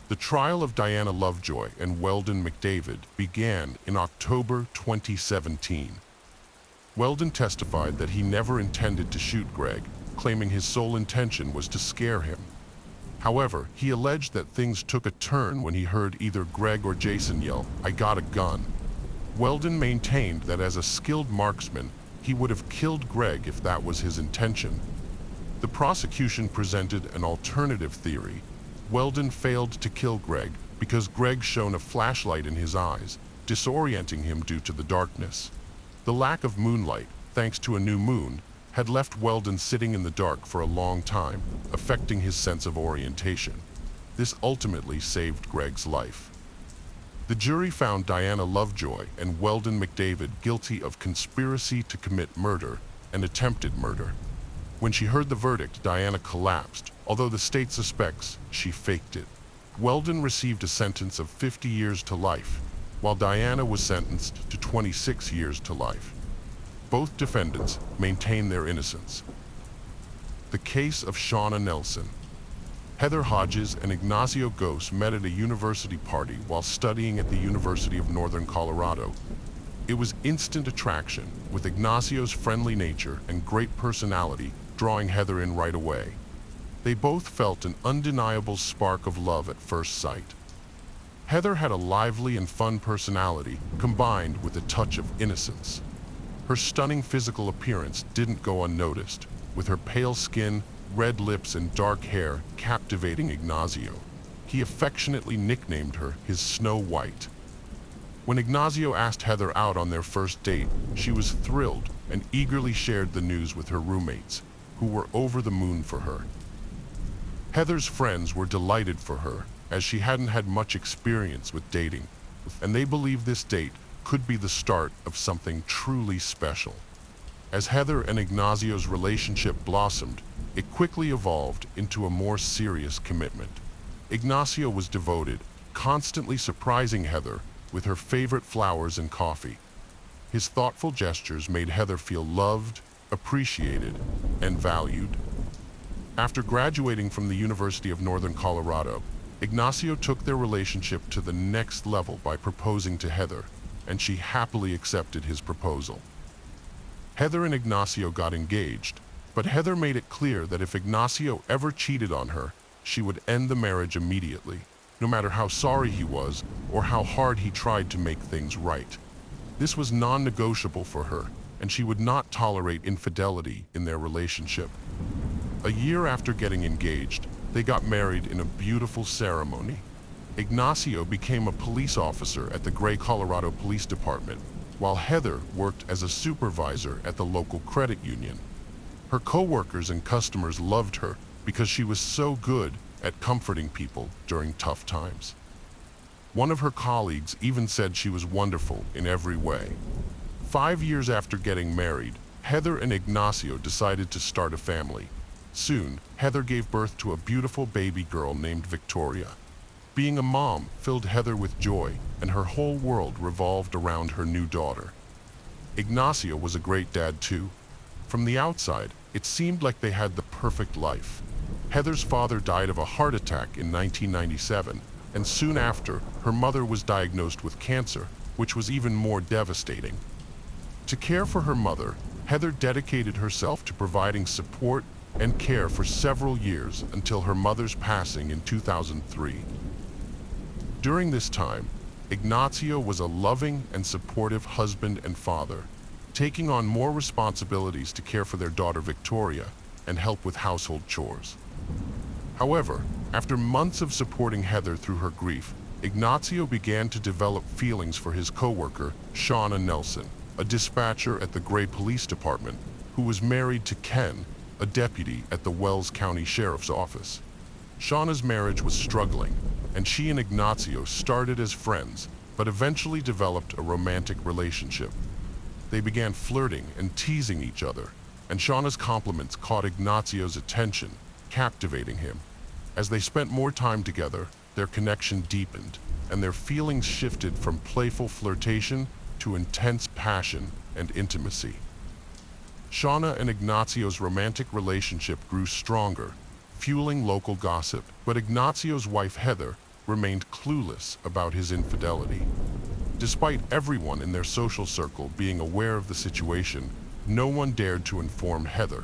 [SPEAKER 1] The trial of Diana Lovejoy and Weldon McDavid began in October 2017. Weldon testified that he never intended to shoot Greg, claiming his sole intention was to scare him. However, he alleged that things took a turn when he heard either Greg or Jason yell, "I got a gun." Weldon maintained that as a skilled marksman, he would have killed Greg if that was his intention. The prosecution presented an alternative theory. Weldon failed to kill Greg because Greg shone a flashlight in his eyes, disorienting him due to the darkness. The lack of moonlight, thanks to a new moon, had left Weldon sitting in the dark for a long time, affecting his sense of orientation. This ultimately saved Greg's life. The jury found Diana Lovejoy and Weldon McDavid guilty of conspiracy to commit murder and attempted murder. When she heard the verdict, Diana collapsed. Although the state suspects she faked it. Weldon received a sentence of 50 years to life, while Diana was sentenced to 26 years to life. Both defendants maintained their innocence. The case of Shauna Nelson. Heather Hodges and Ignacio Gose met at a university party while studying at the University of Northern Colorado. It was instant attraction, with Ignacio's friendly nature and great personality drawing Heather in right away. They both felt an undeniable spark of love at first sight. Heather had a lively and fun personality, combined with a touch of innocence. Her stunning physical appearance didn't go unnoticed, with her pale skin, red lips, and dark hair captivating Ignacio. He affectionately nicknamed her his Snow White. When Ignacio asked Heather out on their first date, she was thrilled and eagerly shared the news with her roommates, who were over the moon for her. Heather's friends were delighted for her, as she hadn't had much experience with dating, and they believed this date could be the start of something truly special. As Heather and Ignacio's relationship blossomed, it quickly evolved into a more serious commitment. Ignacio was devoted, constantly surprising Heather with her favorite flowers and coffee. His thoughtful gestures made Heather feel loved, appreciated, and valued. After graduating from the University of Northern Colorado, Ignacio took their relationship to the next level by proposing to Heather, and she happily accepted his proposal. Heather and Ignacio got engaged, but Heather made it clear that if Ignacio ever cheated on her, she would end the marriage immediately, no matter how sorry he was or how hard he tried to make things right. This was non-negotiable for her, and she would not tolerate infidelity in their relationship. A year after getting engaged, they got married in a beautiful ceremony. Ignacio became a police officer at the Gray, Colorado Police Department, while Heather worked as a supervisor at the local credit union. Her co-workers and customers loved her because she was so good at comforting people during tough times. One of her colleagues even said she was wonderful in every way. 5 years after getting married, Heather and Ignacio decided to start a family. Soon, Heather gave birth to a beautiful baby girl named Victoria. Being a mom filled Heather with joy, and her whole world revolved around her new daughter. Ignacio was a great dad too. From the outside, it seemed like they had the perfect life. Heather's father died of a heart attack in 1997, and soon after, her mother was diagnosed with cancer, which was even more devastating. To care for her mother, Heather dedicated herself to providing support and care for several years until her mother's passing in 2003. During this time, Ignacio was a loving and supportive husband and father, taking on more responsibilities to care for their daughter Victoria and help with household chores. However, after months of supporting Heather through her grief, Ignacio began to develop feelings for his co-worker, Shauna Nelson, a dispatcher at the Gray Police Department, who was married to Ken, a deputy at the Wells County Sheriff's Office. Shauna's marriage was struggling, and she and Ignacio started as friends, but eventually developed a romantic relationship. They began flirting and teasing each other, and Shauna's compliments caught Ignacio's attention, captivating him. As they spent more time together, their connection deepened, and their feelings shifted from playful flirtation to intense passion and intimacy. Shauna and Ignacio's romantic relationship grew stronger, fueling local gossip, but Ignacio's wife Heather remained clueless about his infidelity. Despite everyone in their social circle being aware of the situation, no one dared to inform Heather.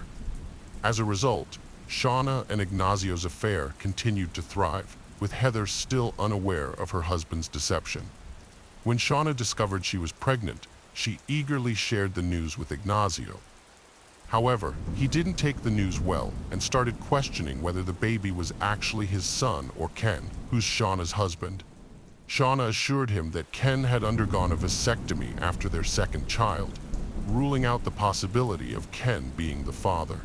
[SPEAKER 1] As a result, Shauna and Ignacio's affair continued to thrive, with Heather still unaware of her husband's deception. When Shauna discovered she was pregnant, she eagerly shared the news with Ignacio. However, he didn't take the news well and started questioning whether the baby was actually his son or Ken, who's Shauna's husband. Shauna assured him that Ken had undergone a vasectomy after their second child. ruling out the possibility of Ken being the father.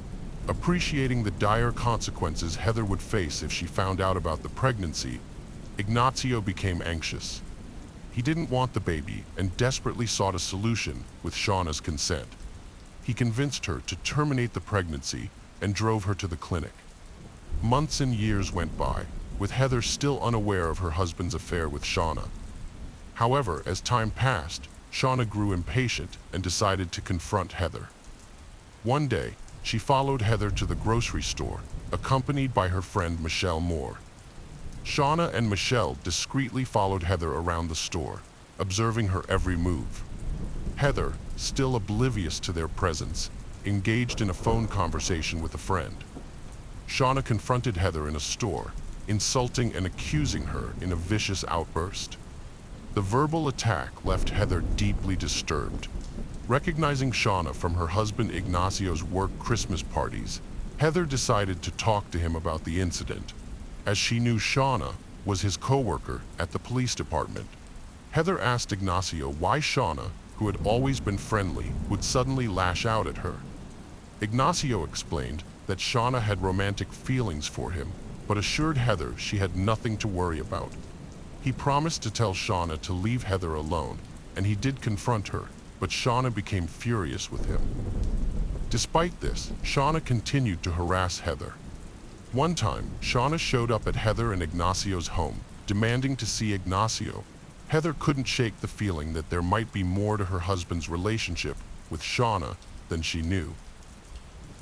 [SPEAKER 1] Appreciating the dire consequences Heather would face if she found out about the pregnancy, Ignacio became anxious. He didn't want the baby and desperately sought a solution with Shauna's consent. He convinced her to terminate the pregnancy and drove her to the clinic. Months and years went by, with Heather still unaware of her husband's affair with Shauna. However, as time passed, Shauna grew impatient and decided to confront Heather. One day, she followed Heather to the grocery store, accompanied by her friend Michelle Moore. Shauna and Michelle discreetly followed Heather around the store, observing her every move. Heather, still oblivious to their presence, engaged in a phone conversation with a friend. Shauna confronted Heather in a store, insulting and accusing her in a vicious outburst. The verbal attack left Heather deeply disturbed. Recognizing Shauna from her husband Ignacio's work Christmas parties, Heather decided to talk to him about the incident, as she knew Shauna was his co-worker at the police department. Heather asked Ignacio why Shauna, who had always been friendly, would suddenly lash out at her. Ignacio explained that Shauna had romantic feelings for him, but assured Heather she had nothing to worry about. He promised to tell Shauna to leave Heather alone, and he did confront her, but Shauna became furious with him. Despite this, Shauna continued to harass Heather. One time, Shauna showed up at Heather and Ignacio's home, demanding to see Ignacio. Heather couldn't shake the feeling that there might be more to her husband's relationship with Shauna than she knew.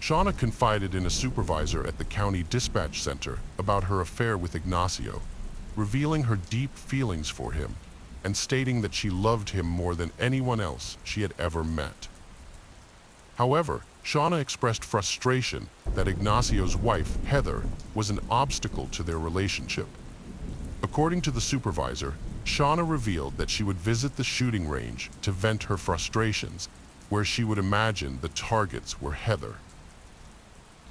[SPEAKER 1] Shauna confided in a supervisor at the county dispatch center about her affair with Ignacio, revealing her deep feelings for him and stating that she loved him more than anyone else she had ever met. However, Shauna expressed frustration that Ignacio's wife, Heather, was an obstacle to their relationship. According to the supervisor, Shauna revealed that she would visit the shooting range to vent her frustrations, where she would imagine the targets were Heather.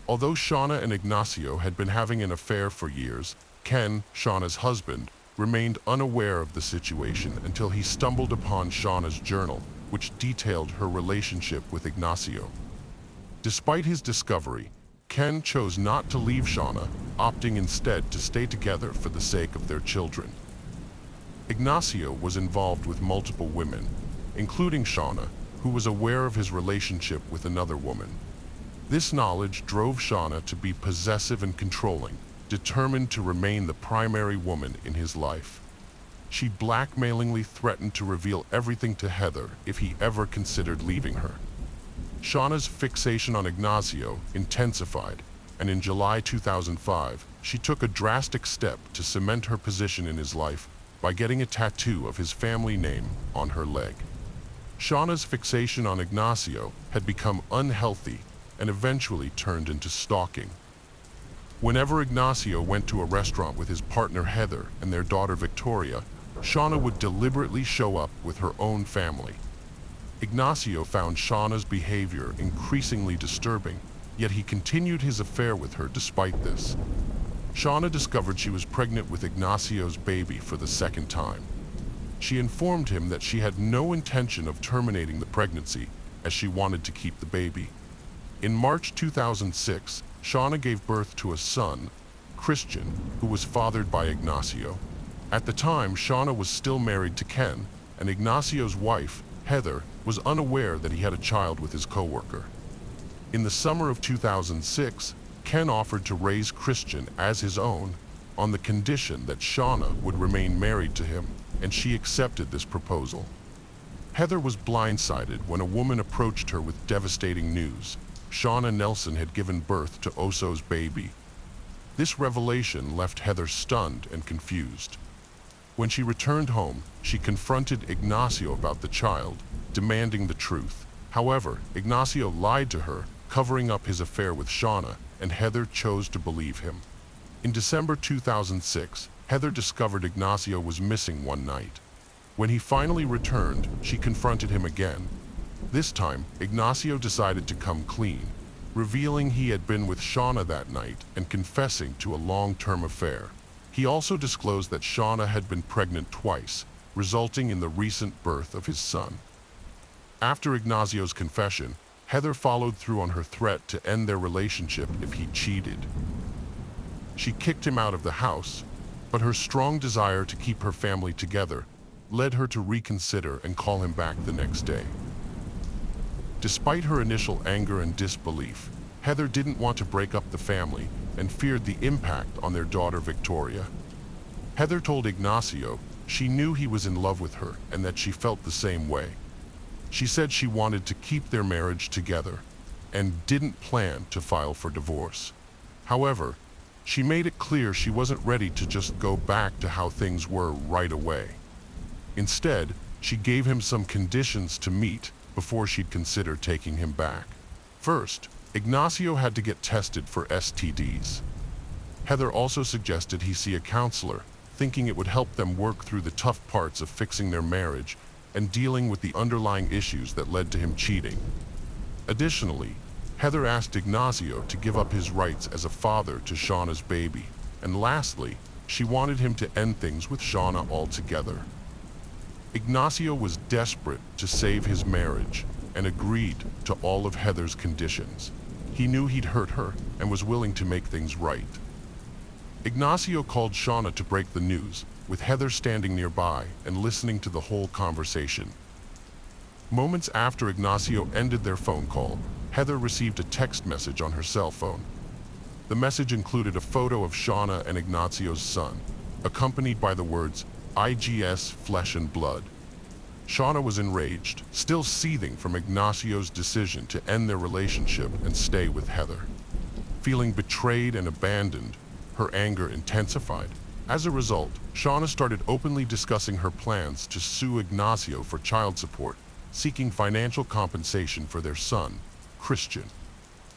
[SPEAKER 1] Although Shauna and Ignacio had been having an affair for years, Ken, Shauna's husband, remained unaware of the situation until he stumbled upon Shauna's journal, which detailed her relationship with Ignacio. Despite his discovery, Ken chose not to leave Shauna, opting instead to stay together for the sake of their children. Ignacio was involved with multiple women, including Shauna, who was aware of his relationship with another woman. This knowledge drove Shauna to be possessive and controlling, determined to remain the primary woman in his life. She blackmailingly threatened to reveal everything to Heather if he ever considered leaving her. Shauna's fixation on Ignacio intensified, and in July 2005, she took a drastic step to cement her position in his life by getting a tattoo of his family name on her leg. Shauna's fixation on Ignacio had become unhealthy and eventually turned into stalking. Whenever Ignacio went to a restaurant with his partner Heather and their daughter Victoria, Shauna would deliberately show up with her own family. Ignacio found Shauna's behavior increasingly disturbing, yet he continued his affair with her despite this. Shauna discovered she was pregnant with Ignacio's baby for the second time. She informed him that she had no intention of terminating the pregnancy, as she wanted to keep the baby. In March 2006, Shauna gave birth to a son, Christian, who was fathered by Ignacio. At the time, Shauna was still married to Ken, and Ignacio's wife, Heather, was unaware that he had a child with his co-worker. In the summer of 2006, Ken offered to raise Christian as his own on the condition that Shauna would remain married to him, and she accepted this proposal. Heather was blindsided when a woman approached her with devastating news. Shauna Nelson had given birth to Oso's baby. This revelation left Heather stunned and confused. When she returned home, she confronted Ignacio about the child, demanding the truth. However, Ignacio lied to her, covering up his affair with Shauna, and Heather chose to believe him. In December 2006, Heather discovered Ignacio was missing one night. When he finally returned, she confronted him again. This time, Ignacio decided to come clean, revealing he had been with Shauna that night and confessing to a long-term affair. He also disclosed that Shauna had been pregnant twice, resulting in the recent birth of his son. After Ignacio's confession, Heather followed through on her threat to end their relationship if he cheated. She kicked him out of the house, but her strong desire to keep her family together led her to reconsider and call him back the next day. Despite her initial anger and disbelief, Heather didn't want to break up the family and feared the impact on their daughter Victoria. Heather told Ignacio she knew he was in love with her and that she felt the same way. She said she wanted to keep their marriage together and didn't plan to file for divorce. However, she made it clear she wasn't ready to just go back to how things were right away. Instead, she gave him some conditions to meet before she'd consider taking him back. First, Ignacio had to get tested for STDs. Heather also suggested he see a counselor, thinking it would help them work through the tough parts of fixing their marriage and dealing with the underlying issues that led to him cheating. Additionally, Heather asked Ignacio to give up his rights as a father to Shauna's baby. And lastly, she wanted him to end things with Shauna altogether. Ignacio was desperate to save his marriage and agreed to all of Heather's conditions. He knew he'd hurt her and was willing to make things right. Ignacio called Shauna to break the news, with Heather standing nearby and listening to the whole conversation. Moments after Ignacio ended their phone call, Heather received a text message on her cell phone. The message included a photo of Shauna and Ignacio's son, accompanied by the words, "IGS Flesh and Blood." Shauna was enraged, still seething from Ignacio's decision to end their relationship and stay with Heather. Feeling betrayed and abandoned, her anger intensified. As a result, Shauna started openly discussing her plans to sue Ignacio for child support, seeking financial compensation for their son, Christian.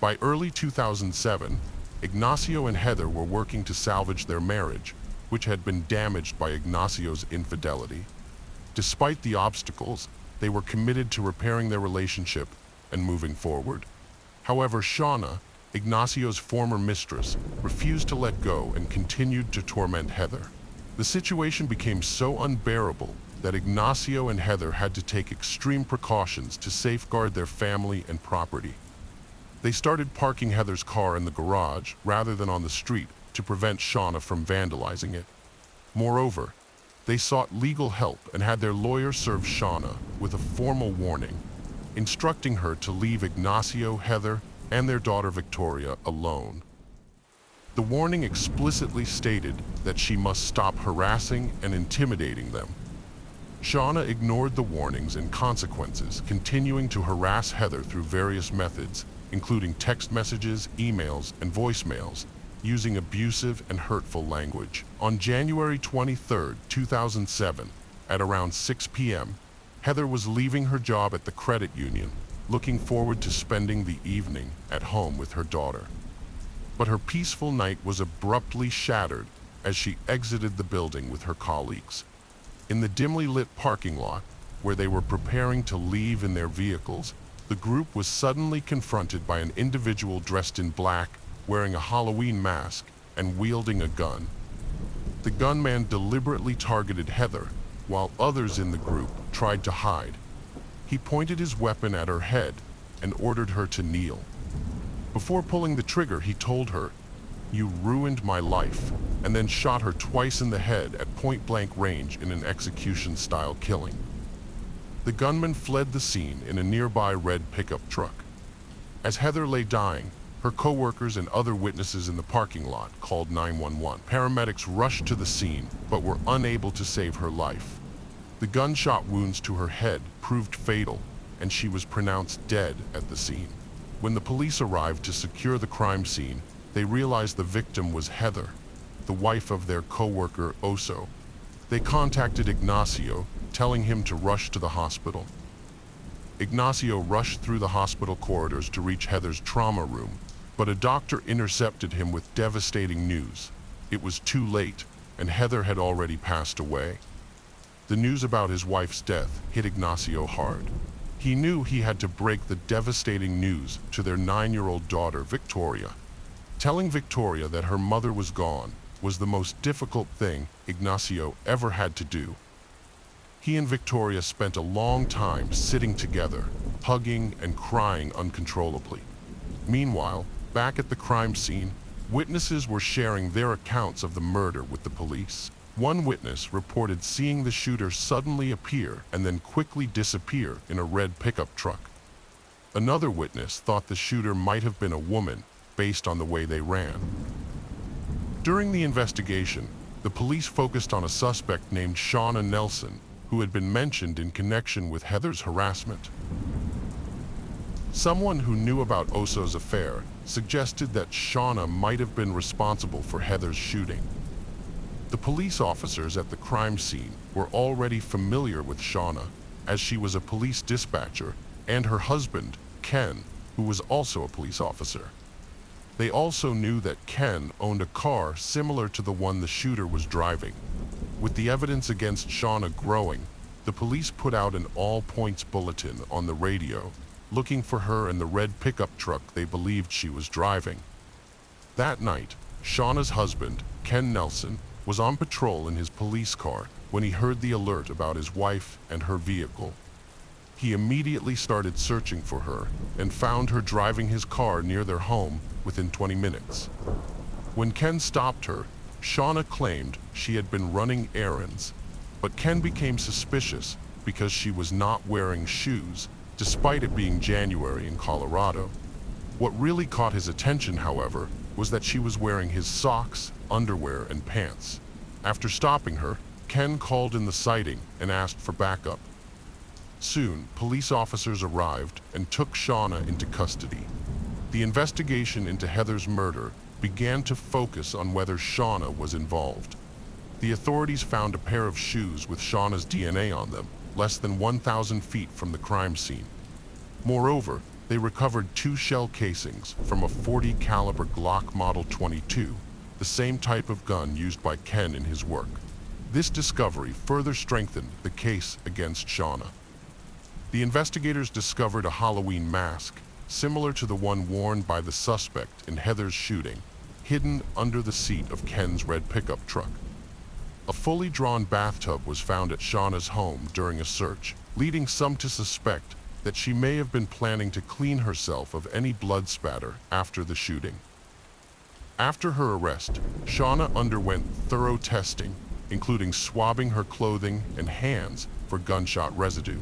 [SPEAKER 1] By early 2007, Ignacio and Heather were working to salvage their marriage, which had been damaged by Ignacio's infidelity. Despite the obstacles, they were committed to repairing their relationship and moving forward. However, Shauna, Ignacio's former mistress, refused to let go and continued to torment Heather. The situation became so unbearable that Ignacio and Heather had to take extreme precautions to safeguard their family and property. They started parking Heather's car in the garage rather than on the street to prevent Shauna from vandalizing it. Moreover, they sought legal help and had their lawyer serve Shauna with a formal warning, instructing her to leave Ignacio, Heather, and their daughter Victoria alone. The warning explicitly stated that she must stop harassing and intimidating them. Shauna ignored the warnings and consequences, continuing to harass Heather through various methods, including text messages, emails, and voicemails, using abusive and hurtful language. On January 23, 2007, at around 6 p.m., Heather was leaving her job at the credit union, looking forward to spending the evening at home with her daughter. But her peaceful night was abruptly shattered as she exited the building with her colleagues. In the dimly lit parking lot, where they were preparing to leave in their vehicles, the group was suddenly confronted by an individual dressed in black, wearing a Halloween mask and wielding a gun. The gunman deliberately targeted Heather, while others in the group tried to hide. He pointed his weapon at her head and ordered her to kneel. Before pulling the trigger, he told her, "You ruined my life," and then shot her twice in the head at point-blank range in an execution-style killing. The gunman fled the scene in a nearby red pickup truck. As Heather lay dying, her co-workers and other witnesses in the parking lot called 911. Paramedics rushed to the scene, but were unable to save her life. The gunshot wounds to her head proved fatal, and she was pronounced dead at the scene. When the police arrived to secure the crime scene, they realized the victim was Heather, the wife of their co-worker Oso. They contacted Ignacio, telling him to rush to the hospital. Ignacio rushed through the hospital corridors to reach Heather's trauma room, but a doctor intercepted him with devastating news. It was too late, and Heather had already passed away. The news about his wife's death hit Ignacio hard. He knew he had to break the devastating news to their 9-year-old daughter, Victoria. Telling Victoria that her mother was gone was the most difficult thing Ignacio ever had to do. He and Victoria spent a long time sitting together, hugging and crying uncontrollably. Meanwhile, back at the crime scene, witnesses were sharing their accounts of the murder with the police. One witness reported seeing the shooter suddenly appear and then quickly disappear in a red pickup truck. Another witness thought the shooter might have been a woman based on the way they ran. During the investigation, the police focused on a suspect named Shauna Nelson, who had been mentioned in connection with Heather's harassment. Someone who knew about Oso's affair suggested that Shauna might have been responsible for Heather's shooting. The police officers at the crime scene were already familiar with Shauna, as she was a police dispatcher, and her husband, Ken, who was also a police officer. They also knew that Ken owned a car similar to the one the shooter was driving. With the evidence against Shauna growing, the police put out an all-points bulletin on the radio, looking for her in the red pickup truck they believed she was driving. That night, Shauna's husband, Ken Nelson, was on patrol in his police car when he heard the alert about his wife and her vehicle. He immediately started searching for her and found her driving his car near their home within 20 minutes. When Ken stopped her, Shauna claimed she had been running errands, but Ken became suspicious because she was not wearing shoes, despite it being January in Colorado. What really caught his attention, however, was that she was wearing his socks, underwear, and pants. After stopping her, Ken called in the sighting and asked for backup. Soon, police officers arrived and took Shauna into custody. The investigation into Heather's murder began to focus on whether Shauna was involved. The authorities found a pair of shoes with Shauna's DNA on them, less than 1,000 feet from the crime scene. Moreover, they recovered 2 shell casings from a .40 caliber Glock Model 22, the same type of gun used by Ken in his work. This discovery further strengthened the case against Shauna. The investigators discovered a Halloween mask, similar to the one worn by the suspect in Heather's shooting, hidden under the seat of Ken's red pickup truck. A fully drawn bathtub was found at Shauna's home during a search, leading some to suspect that she may have been planning to clean herself of any blood spatter after the shooting. After her arrest, Shauna underwent thorough testing, including swabbing her clothing and hands for gunshot residue.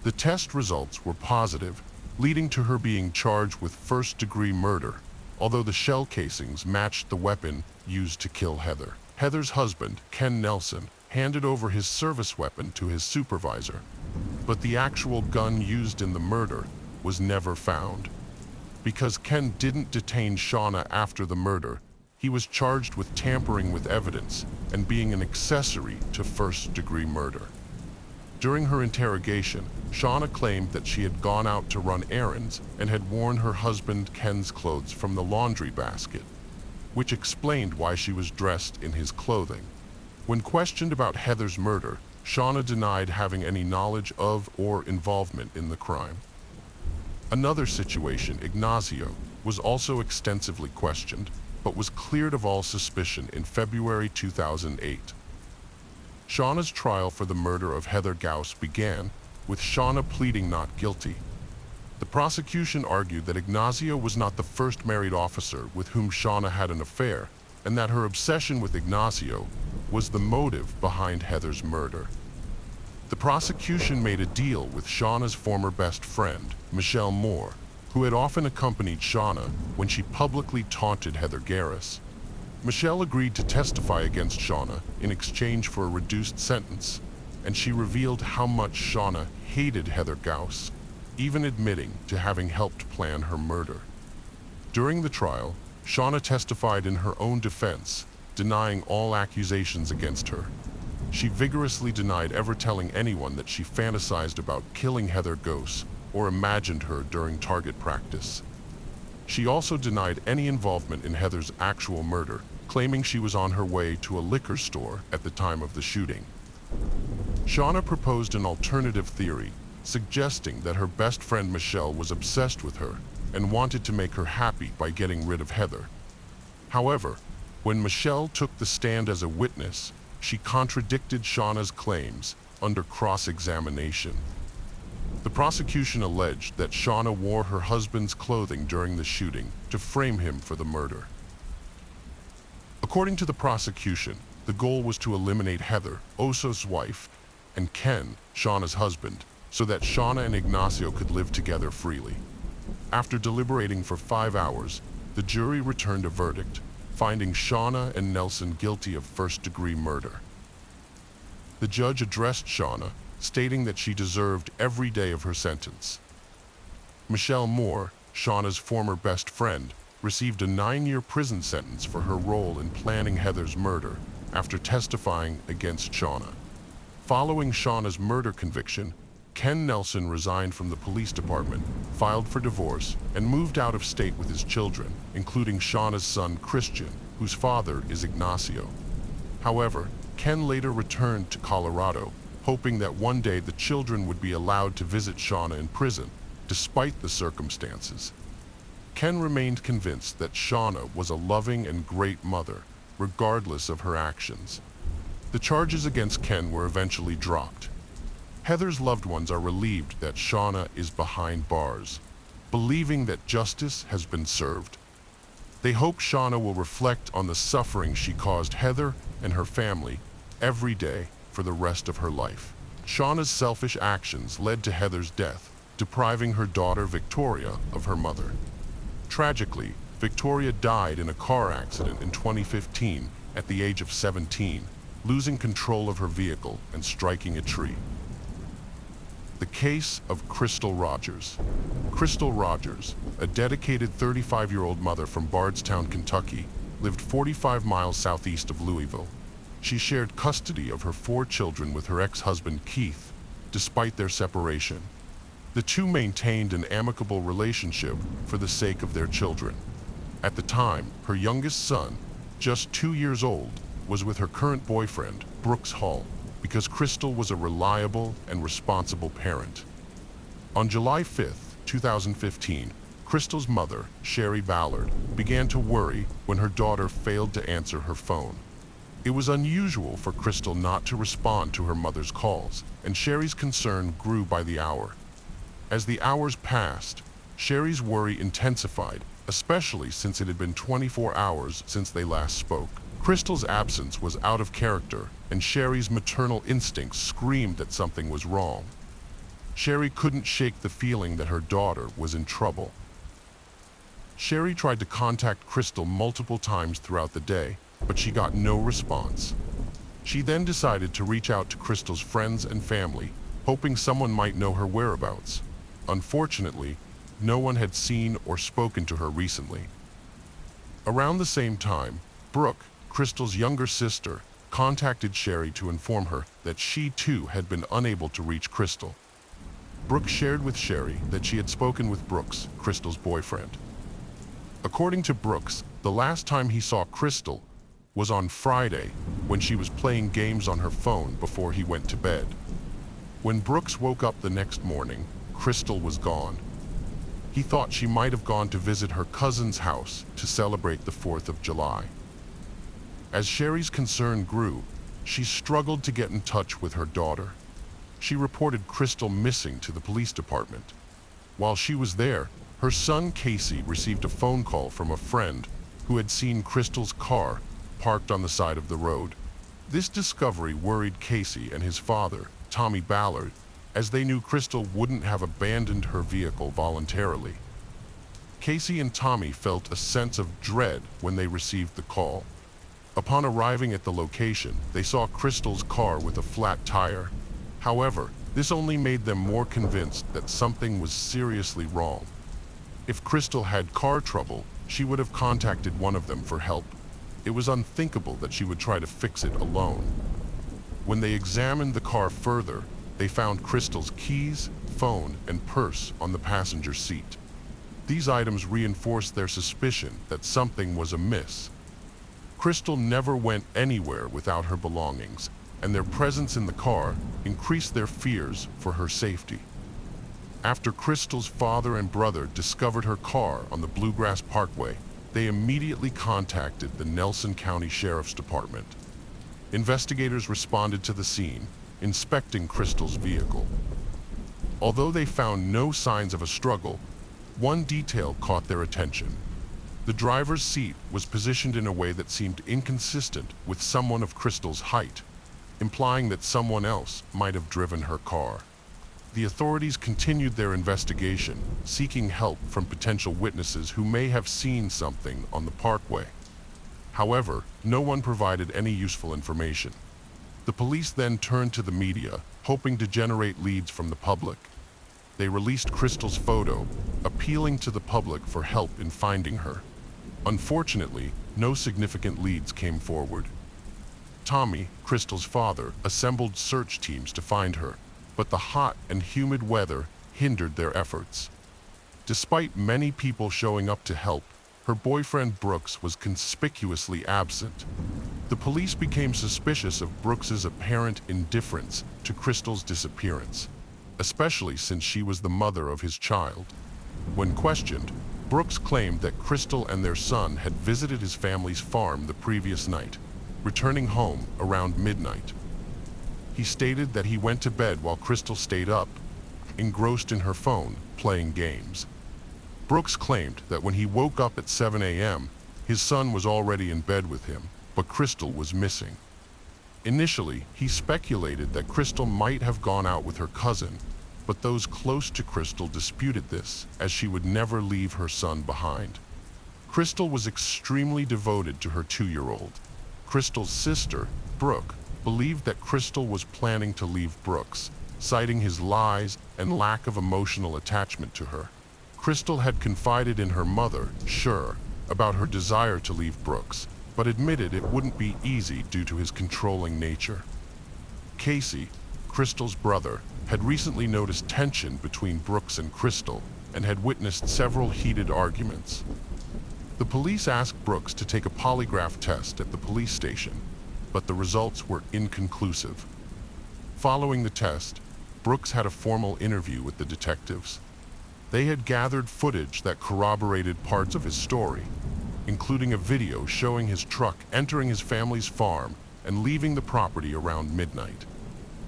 [SPEAKER 1] The test results were positive, leading to her being charged with first-degree murder, although the shell casings matched the weapon used to kill Heather. Heather's husband, Ken Nelson, handed over his service weapon to his supervisor, but the actual gun used in the murder was never found. Because Ken didn't detain Shauna after the murder, he was charged with tampering with evidence and being an accessory to first-degree murder. During her interrogation, Shauna claimed that she had gone out to run errands and had worn her husband Ken's clothes from the laundry basket, which explained why she was dressed in his clothing. When questioned about Heather's murder, Shauna denied having any knowledge of or involvement in the crime. Another situation, Ignacio, was also extensively questioned, but was cleared of all suspicion in February 2008. Shauna's trial for the murder of Heather Gauss began, with Shauna pleading not guilty. The prosecution argued that Ignacio was not the first married officer with whom Shauna had an affair, and that her obsession with Ignacio was the motive behind Heather's murder. The prosecution made a deal with Shauna's former best friend, Michelle Moore, who had often accompanied Shauna when she publicly taunted Heather Garris. Michelle agreed to testify against Shauna in exchange for a reduced sentence, and she revealed how much Shauna hated Heather Gauss, even admitting to having helped plan her murder. During the trial, Shauna testified in her own defense, denying all accusations against her. She vigorously denied ever telling anyone that she fantasized about killing Heather Gauss or imagined her during target practice. She also denied any involvement in Heather's actual murder, claiming she was on her way to a liquor store at the time of the shooting. Shauna proposed an alternative theory, suggesting that her best friend Michelle was obsessed with her and wanted to make her happy by getting rid of Heather. However, when Michelle took the stand as a witness, she contradicted Shauna's claims under cross-examination. The prosecution alleged that Shauna wore her husband's clothing during the shooting to frame him for the murder. According to the prosecution, the goal was to eliminate Heather, Oso's wife, and Ken, Shauna's husband, so that Shauna and Ignacio could live together freely. After deliberating for 5 hours, the jury returned a verdict, finding Shauna and Nelson guilty of first-degree murder. The judge addressed Shauna, stating that she deserved every day of her sentence. Michelle Moore, Shauna's former best friend, received a 9-year prison sentence for her role in planning Heather's murder after testifying against Shauna. Following Shauna's murder conviction, Ken Nelson resigned from the police department, filed for divorce, and moved out of state with his children, including Shauna's son Christian, whose father is Ignacio. However, Ken later returned to Colorado, hoping that one day the children would be allowed to visit Shauna in prison, despite the circumstances. Ken remained convinced that Shauna was a loving and great mother, regardless of her actions. The charges against Ken were eventually dropped. Heather's loved ones are relieved that Shauna is behind bars, believing that justice has been served. They hope Shauna will reflect on the suffering she caused Heather and her family every day for the rest of her life. Shauna's selfish actions led to Heather's death, depriving her daughter Victoria of her mother. Tragically, Victoria died in a car accident in 2015 at the age of 17, losing control of her vehicle and striking a tree. The case of Crystal Rogers. Crystal Rogers, a dedicated 35-year-old mother from Bardstown, Kentucky, lived 45 miles southeast of Louisville. She shared custody of her 4 children with her ex-husband Keith, despite their separation. The two maintained an amicable relationship for the sake of their children. At the time, her youngest son, just 2 years old, was with her current boyfriend, Brooks Hall, because Crystal was a reliable and responsible parent. On July 5, 2015, Crystal's mother, Sherry Ballard, began to worry when her daughter failed to answer her phone. It was unusual for Crystal not to respond to her mother's calls, and Sherry's concern grew by the hour. As the hours passed, Sherry's worry intensified, especially since it had been 24 hours since they last spoke. Crystal's absence was out of character, and Sherry's maternal instincts screamed that something was wrong. Sherry couldn't shake the feeling that her daughter was in trouble. Sherry tried to contact Crystal multiple times throughout the day, but she got no response. She then decided to reach out to Crystal's friends and family, hoping someone might know her whereabouts. Unfortunately, no one had seen or spoken to her recently. Around the same time, Brooke, Crystal's younger sister, contacted Sherry to inform her that she too had been unable to reach Crystal. Brooke shared with Sherry that she had spoken with Brooks, Crystal's boyfriend. According to Brooks, the last time he saw Crystal was on Friday when she was playing games on her phone before he went to bed. When Brooks woke up the next morning, Crystal was gone. He thought she might have gone to visit her cousin's house to celebrate the 4th of July. As Sherry's concern grew, she struggled to get in touch with her daughter. She reported Crystal missing to the police department. While she was there, her son Casey received a phone call from a friend who had seen Crystal's car parked on the side of the road. This discovery worried Casey and his father, Tommy Ballard, as they knew Crystal wouldn't have abandoned her vehicle voluntarily. Casey and Tommy felt a sense of dread when they received the call. Upon arriving at the location, they saw Crystal's car with a flat tire. However, this only made them more convinced that something was seriously wrong. If Crystal had car trouble, she would have contacted one of them for help. It was unthinkable that she would try to fix it alone. When they examined the car further, they found Crystal's keys, phone, and purse on the passenger seat. These items reinforced their suspicion that something was amiss. Crystal never went anywhere without her belongings, and their presence in the car increased their fears for her safety. After Crystal's father and brother discovered her car on the Bluegrass Parkway, they immediately contacted the Nelson County Sheriff's Department. Investigators responded to the scene, inspecting Crystal's vehicle. Although they found no signs of a struggle, one detail caught their attention. The driver's seat was positioned in a way that seemed inconsistent with someone of Crystal's height, implying that someone else might have driven her car. The authorities continued their investigation, seeking help from potential witnesses who may have seen something on the parkway. However, no one provided any useful information. The police then turned to the media, hoping to generate leads from the public. They released Crystal's photo, appealing to the public for help in finding her. Unfortunately, no significant leads came forward. Tommy, Crystal's father, assembled search teams to find her, but the hot and humid weather hindered their efforts. Despite many people showing up to help, her boyfriend Brooks was conspicuously absent. The police became suspicious of Brooks's apparent indifference to Crystal's disappearance, especially since she was the mother of his child. When questioned, Brooks claimed that Crystal and their son had visited his family's farm the previous night, returning home around midnight. He stated that he went to bed while Crystal stayed up, engrossed in her phone, playing games. Brooks claimed that when he woke up at 7 a.m., his son was already in bed with him, but Crystal was missing. Initially, he speculated that Crystal might have gone out with her cousin, but those close to Crystal disputed this, as she would never leave her son behind. Crystal was extremely devoted to her 2-year-old. Crystal's sister, Brooke, believed that Crystal was planning to leave Brooks, citing his lies and lack of emotional attachment to her. Crystal had confided in her mother, Sher, about her desire to leave Brooks, but admitted it wouldn't be easy due to his controlling nature. Casey, Crystal's brother, had recently noticed tension between Brooks and Crystal and had witnessed several heated arguments. The police asked Brooks to take a polygraph test at the police station, but the results were inconclusive. Following the test, Brooks had a formal interview with the detectives. They had gathered footage that corroborated parts of his story, including a video showing his truck entering his family's farm and leaving the property around midnight.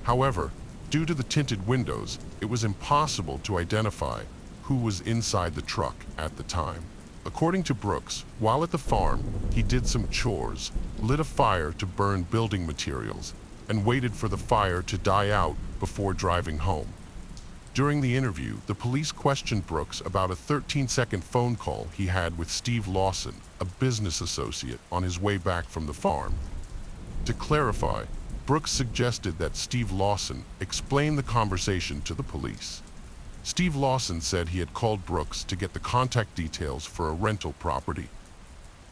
[SPEAKER 1] However, due to the tinted windows, it was impossible to identify who was inside the truck at the time. According to Brooks, while at the farm, he did some chores, lit a fire to burn building materials, and waited for the fire to die out before driving home. During the interview, the police questioned Brooks about a 13-second phone call he had with Steve Lawson, a business associate, on his way back from the farm. To clarify, Brooks suggested that Steve Lawson explain the conversation to the police. Steve Lawson said he had called Brooks to get the contact details for a rental property.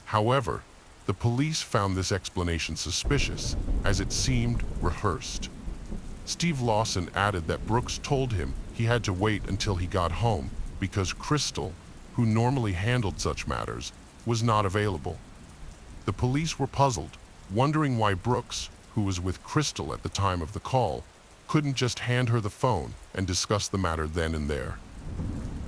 [SPEAKER 1] However, the police found this explanation suspicious, as it seemed rehearsed. Steve Lawson added that Brooks told him he had to wait until he got home because Crystal, who normally handled such matters, was not available. The police were puzzled, wondering why Brooks, who was with Crystal at the time of the call, couldn't just hand her the phone and discuss the matter then and there.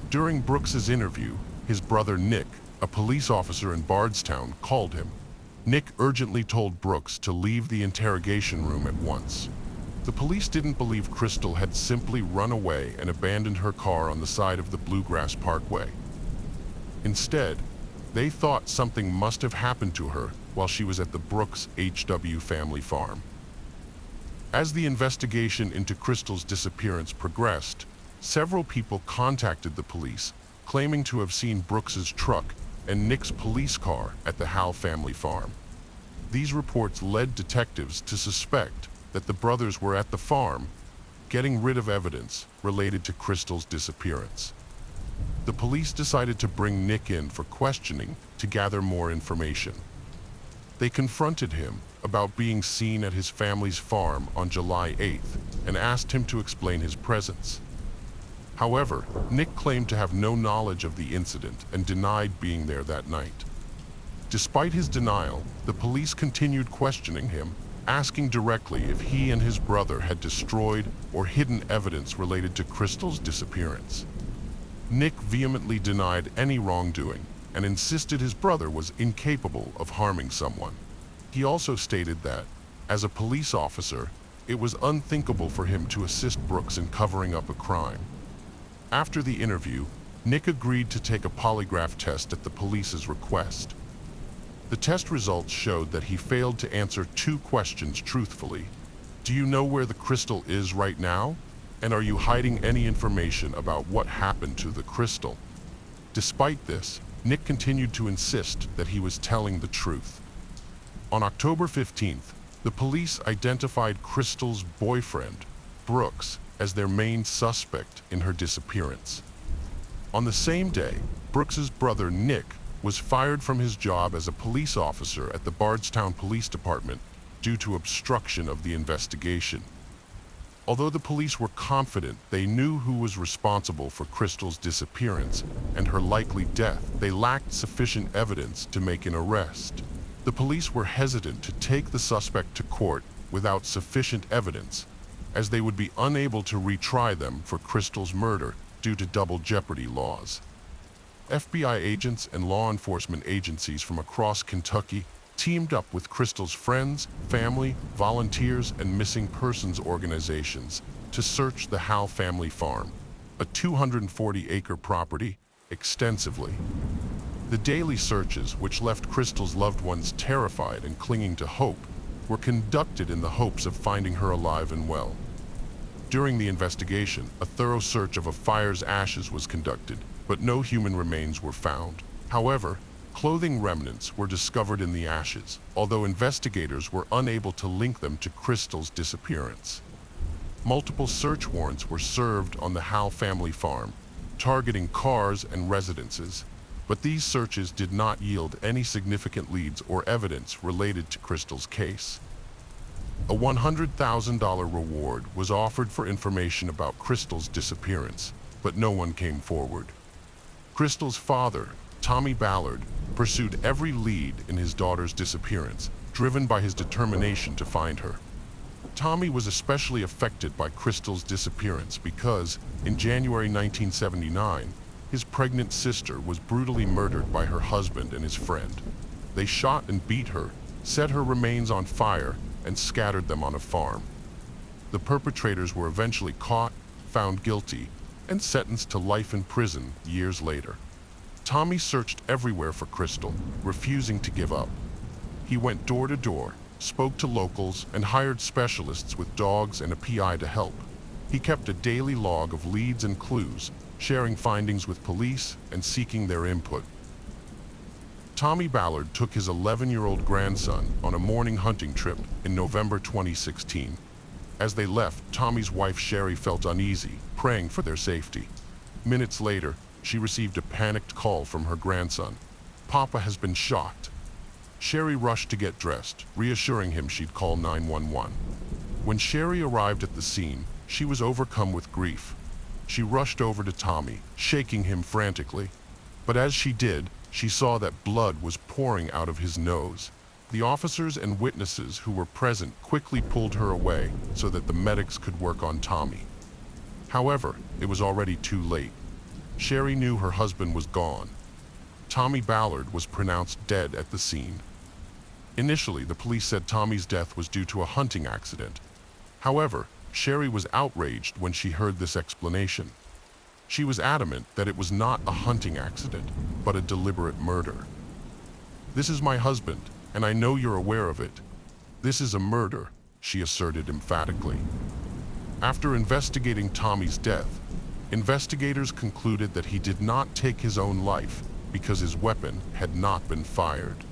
[SPEAKER 1] During Brooks's interview, his brother Nick, a police officer in Bardstown, called him. Nick urgently told Brooks to leave the interrogation room at once. The police didn't believe Crystal had simply run away and abandoned her car on the side of the Bluegrass Parkway. Instead, they thought something must have happened to her while she was at the Brooks HW family farm. As the investigation into Crystal's disappearance progressed, several people contacted the police, claiming to have seen Brooks's truck and Nick's police car at the Howe family farm. These reports led detectives to suspect that the brothers were at the farm, getting rid of evidence related to Crystal's disappearance. The police decided to bring Nick in for questioning to gather more information. They confronted him about being seen at his family's farm on July 8th and asked him to explain his presence. However, Nick claimed to have no knowledge of the incident and denied being there that night. Despite his denial, the police continued questioning him, asking directly if he and his brother had destroyed or hidden evidence related to Crystal's disappearance. Nick vehemently denied any wrongdoing and insisted his brother was incapable of harming someone. He also stated that, As a police officer, it was unthinkable for him to assist Brooks in covering up a crime. After the interview, Nick agreed to take a polygraph test at the police's request. The test results showed that he failed to answer two questions truthfully. Do you know where the crystal is right now? And are you hiding any information about what happened to the crystal? Despite this, Nick continued to insist that he was telling the truth. On October 15th, the police identified Crystal's boyfriend, Brooks, as their main suspect in her disappearance. On the same day, Brooks's brother Nick was fired from his job as a police officer at the Bardstown Police Department due to obstruction of the investigation. Although the police were confident they knew who was responsible for Crystal's disappearance and her likely death, they lacked sufficient evidence to make an arrest. The police were hesitant to take the suspect to court without sufficient evidence, as they would be unable to retry them for Crystal's murder due to double jeopardy laws. FBI agents and law enforcement agencies from across Kentucky teamed up with Crystal's friends, family, volunteers, and missing persons organizations to search the Howe family farm, a 240-acre property, extensively. The daily searches, which left Crystal's loved ones terrified and clinging to hope, were conducted in the hopes of finding her alive and well. During the investigation, a thorough search of a fire's ashes was conducted, but no human remains were found. However, clothing remnants were discovered in the ashes, although investigators were unable to link them to Crystal's disappearance. Multiple search warrants were served on the Howe family farm, targeting cars and residences, but these searches did not yield any significant leads or evidence related to Crystal's case. A $100,000 reward was offered for information about Crystal's disappearance, but no one came forward. Crystal's father, Tommy Ballard, pursued every lead in his daughter's disappearance, driven by his determination to find her. Tommy was especially affected by Crystal's disappearance because, in January 1979, his pregnant sister was brutally murdered by her husband and his friend. They shot and beat her, set her remains on fire, and scattered them on a farm. The perpetrators were eventually caught, found guilty, and sentenced to life in prison years later. Tommy searched everywhere for Crystal, refusing to give up. He went door to door, spoke to locals, and hired specialists with dogs and a PI to help. He kept a daily log of leads and clues, sharing findings with police and seeking their input. Tommy Ballard took his 11-year-old grandson on a morning hunting trip in November 2016. As they left, Tommy's wife Sherry felt uneasy, praying for their safety. Minutes later, she received a panicked call from her grandson. "Papa has been shot." Sherry rushed to get dressed, reassuring him she'd call 911. When Sherry arrived at the scene, she was overcome with grief. She rushed over to Tommy, shaking him frantically. But as she did, she saw that blood was pouring out of his nose. The officers and witnesses who were present quickly pulled her away so that the medics could work on Tommy. However, it was already too late. Sherry knew her husband was gone. Tommy Ballard was pronounced dead at the scene. Initially, the police said Tommy's death was due to a hunting accident. However, Sherry was outraged when she heard this explanation. She was adamant that it was not a hunting accident, but a deliberate murder. "This is my husband, and I know you're aware of it. This is a murder," she asserted emphatically. After investigating Tommy's death, investigators concluded that he did not take his own life because his weapon had not been fired.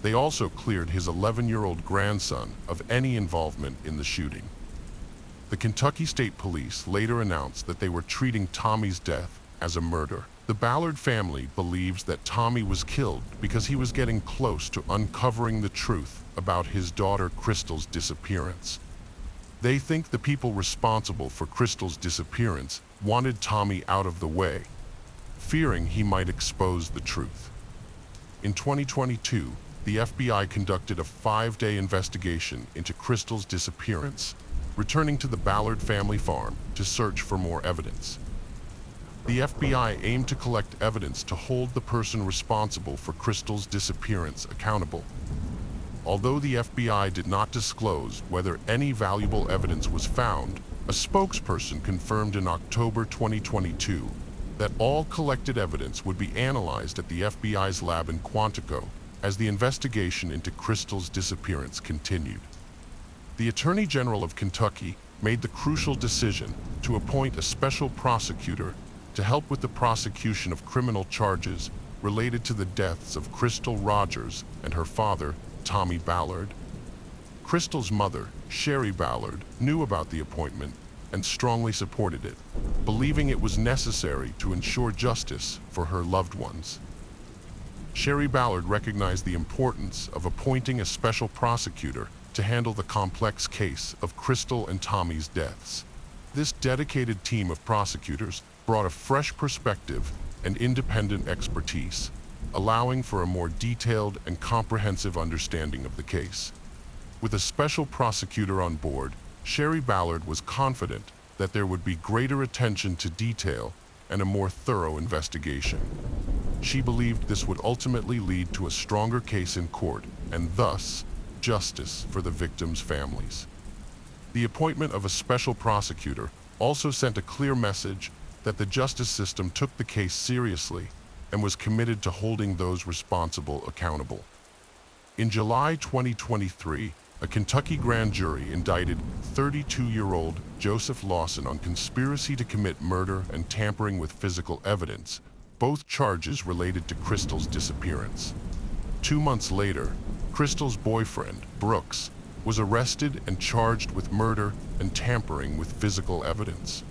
[SPEAKER 1] They also cleared his 11-year-old grandson of any involvement in the shooting. The Kentucky State Police later announced that they were treating Tommy's death as a murder. The Ballard family believes that Tommy was killed because he was getting close to uncovering the truth about his daughter Crystal's disappearance. They think the people responsible for Crystal's disappearance wanted Tommy out of the way, fearing he might expose the truth. In 2022, the FBI conducted a 5-day investigation into Crystal's disappearance, returning to the Ballard family farm to search for more evidence. The FBI aimed to collect evidence to hold the person responsible for Crystal's disappearance accountable. Although the FBI did not disclose whether any valuable evidence was found, a spokesperson confirmed in October 2022 that all collected evidence would be analyzed at the FBI's lab in Quantico as the investigation into Crystal's disappearance continued. The Attorney General of Kentucky made the crucial decision to appoint a special prosecutor to help with the prosecution of criminal charges related to the deaths of Crystal Rogers and her father, Tommy Ballard. Crystal's mother, Sherry Ballard, knew about the appointment and strongly supported it, believing it was necessary to ensure justice for her loved ones. Sherry Ballard recognized the importance of appointing a special prosecutor to handle the complex case of Crystal and Tommy's deaths. This dedicated team of prosecutors brought a fresh perspective and independent expertise, allowing for a more detailed and comprehensive understanding of the case. With a special prosecutor on board, Sherry Ballard was confident that there would be greater attention to detail and a more thorough investigation. She believed this would ultimately lead to a stronger case in court and thus justice for the victims' families. The appointment of a special prosecutor also sent a clear message that the justice system took the case seriously and was committed to holding those responsible accountable. In July 2023, a Kentucky grand jury indicted 32-year-old Joseph Lawson on conspiracy to commit murder and tampering with physical evidence, both charges related to Crystal's disappearance. 2 months later, Crystal's boyfriend, Brooks, was arrested and charged with murder and tampering with physical evidence.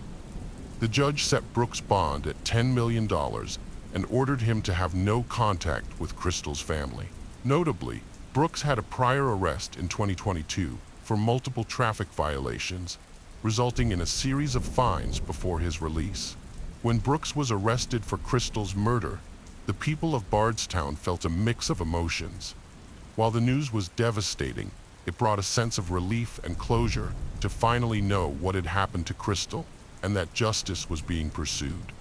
[SPEAKER 1] The judge set Brooks' bond at $10 million and ordered him to have no contact with Crystal's family. Notably, Brooks had a prior arrest in 2022 for multiple traffic violations, resulting in a series of fines before his release. When Brooks was arrested for Crystal's murder, the people of Bardstown felt a mix of emotions. While the news was devastating, it brought a sense of relief and closure to finally know what had happened to Crystal and that justice was being pursued.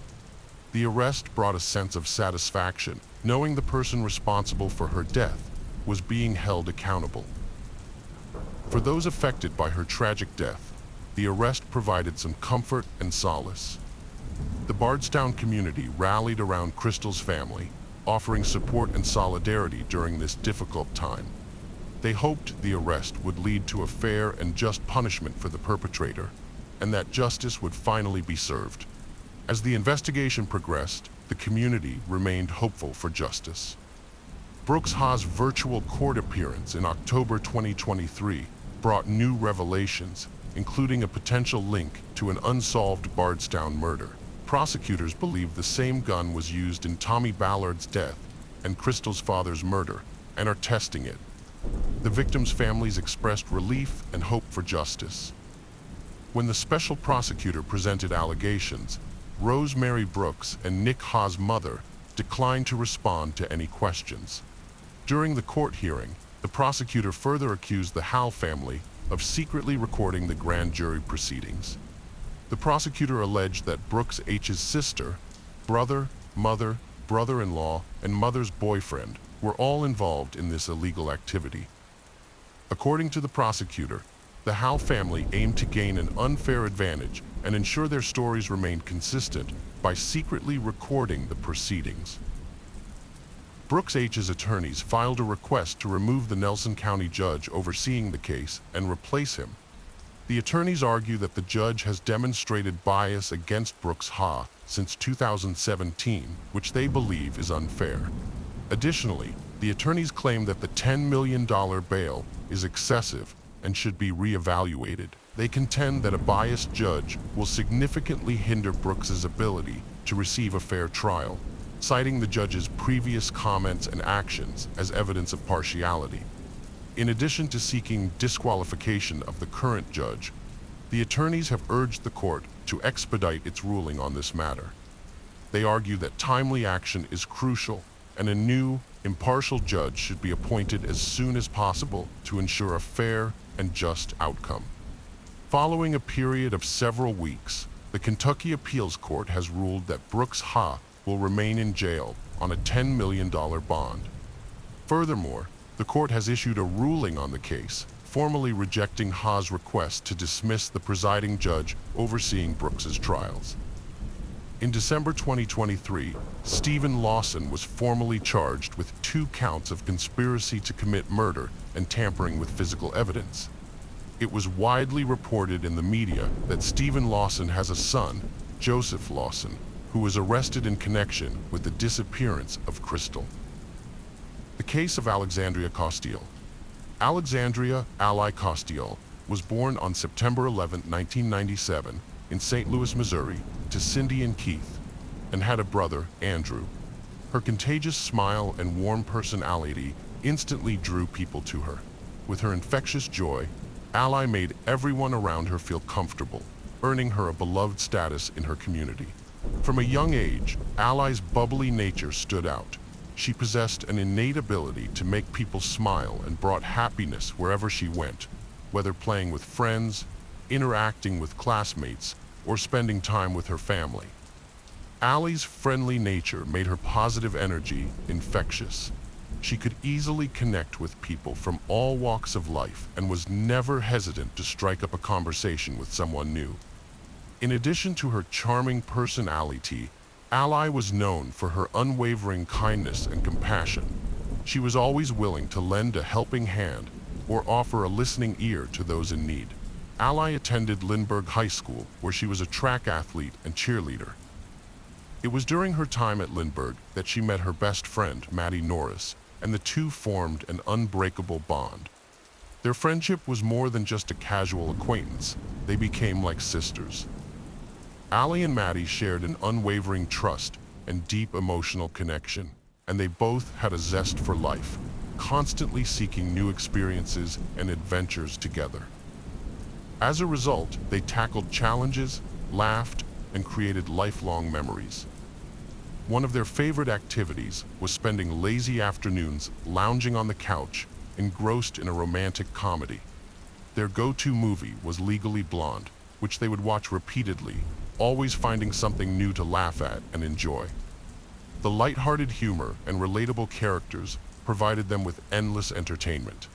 [SPEAKER 1] The arrest brought a sense of satisfaction, knowing the person responsible for her death was being held accountable. For those affected by her tragic death, the arrest provided some comfort and solace. The Bardstown community rallied around Crystal's family, offering support and solidarity during this difficult time. They hoped the arrest would lead to a fair and just punishment for the perpetrator, and that justice would finally be served. As the investigation progressed, the community remained hopeful for justice. Brooks Ha's virtual court appearance in October 2023 brought new revelations, including a potential link to an unsolved Bardstown murder. Prosecutors believe the same gun was used in Tommy Ballard's death and Crystal's father's murder, and are testing it. The victims' families expressed relief and hope for justice. When the special prosecutor presented allegations, Rosemary Brooks and Nick Ha's mother declined to respond to any questions. During the court hearing, the prosecutor further accused the Hal family of secretly recording the grand jury proceedings. The prosecutor alleged that Brooks H's sister, brother, mother, brother-in-law, and mother's boyfriend were all involved in this illegal activity. According to the prosecutor, the Hal family aimed to gain an unfair advantage and ensure their stories remained consistent by secretly recording the proceedings. Brooks H's attorneys filed a request to remove the Nelson County judge overseeing the case and replace him. The attorneys argue that the judge has demonstrated bias against Brooks Ha since 2017, which they believe is unfair. Additionally, the attorneys claim that the $10 million bail is excessive and should be reevaluated. They contend that a biased judge will significantly hinder Brooks's ability to receive a fair trial, citing the judge's previous comments and actions as evidence of partiality. In addition to seeking disqualification of the current judge, the attorneys have urged the court to expedite its ruling on this matter. They argue that timely action is crucial and a new, impartial judge should be appointed as soon as possible to ensure a fair and just outcome. Following a period of several weeks, the Kentucky Appeals Court has ruled that Brooks Ha will remain in jail on a $10 million bond. Furthermore, the The court has issued a ruling on the case, formally rejecting Ha's request to dismiss the presiding judge overseeing Brooks's trials. In December 2023, Stephen Lawson was formally charged with 2 counts of conspiracy to commit murder and tampering with physical evidence. It was widely reported in the media that Stephen Lawson has a son, Joseph Lawson, who was arrested in connection with the disappearance of Crystal. The case of Alexandria Costiel. Alexandria Ally Costiel was born on September 11, 1997, in St. Louis, Missouri, to Cindy and Keith, and had a brother, Andrew. Her contagious smile and warm personality instantly drew people to her. With her infectious joy, Ally made everyone around her feel comfortable, earning her a beloved status in her community. From a young age, Ally's bubbly nature stood out. She possessed an innate ability to make people smile and brought happiness wherever she went, whether playing with friends, interacting with classmates, or spending time with her family. Ally's friendly nature made her positive energy infectious. She could easily connect with people from all walks of life and was never hesitant to strike up a conversation with someone new. In addition to her charming personality, Ally was known for her unwavering kindness and compassion. She was always willing to lend a helping hand or offer a listening ear to those in need. Ally attended Lindbergh High School, where she was a track athlete and cheerleader. It was during her time at Lindbergh that she met her best friend, Maddie Norris, and the two formed an unbreakable bond. Their friendship was more than just a casual acquaintance. They became like sisters. Ally and Maddie shared an unwavering trust and deep emotional connection, and they both had a zest for life, constantly seeking new experiences and adventures together. As a result, they tackled challenges, laughed, and created lifelong memories. One of their favorite activities was spending lazy afternoons lounging on the couch, engrossed in a romantic comedy. Their go-to movie was Legally Blonde, which they would watch repeatedly, always finding something new to laugh at and enjoy. The lighthearted humor and relatable characters provided them with endless entertainment.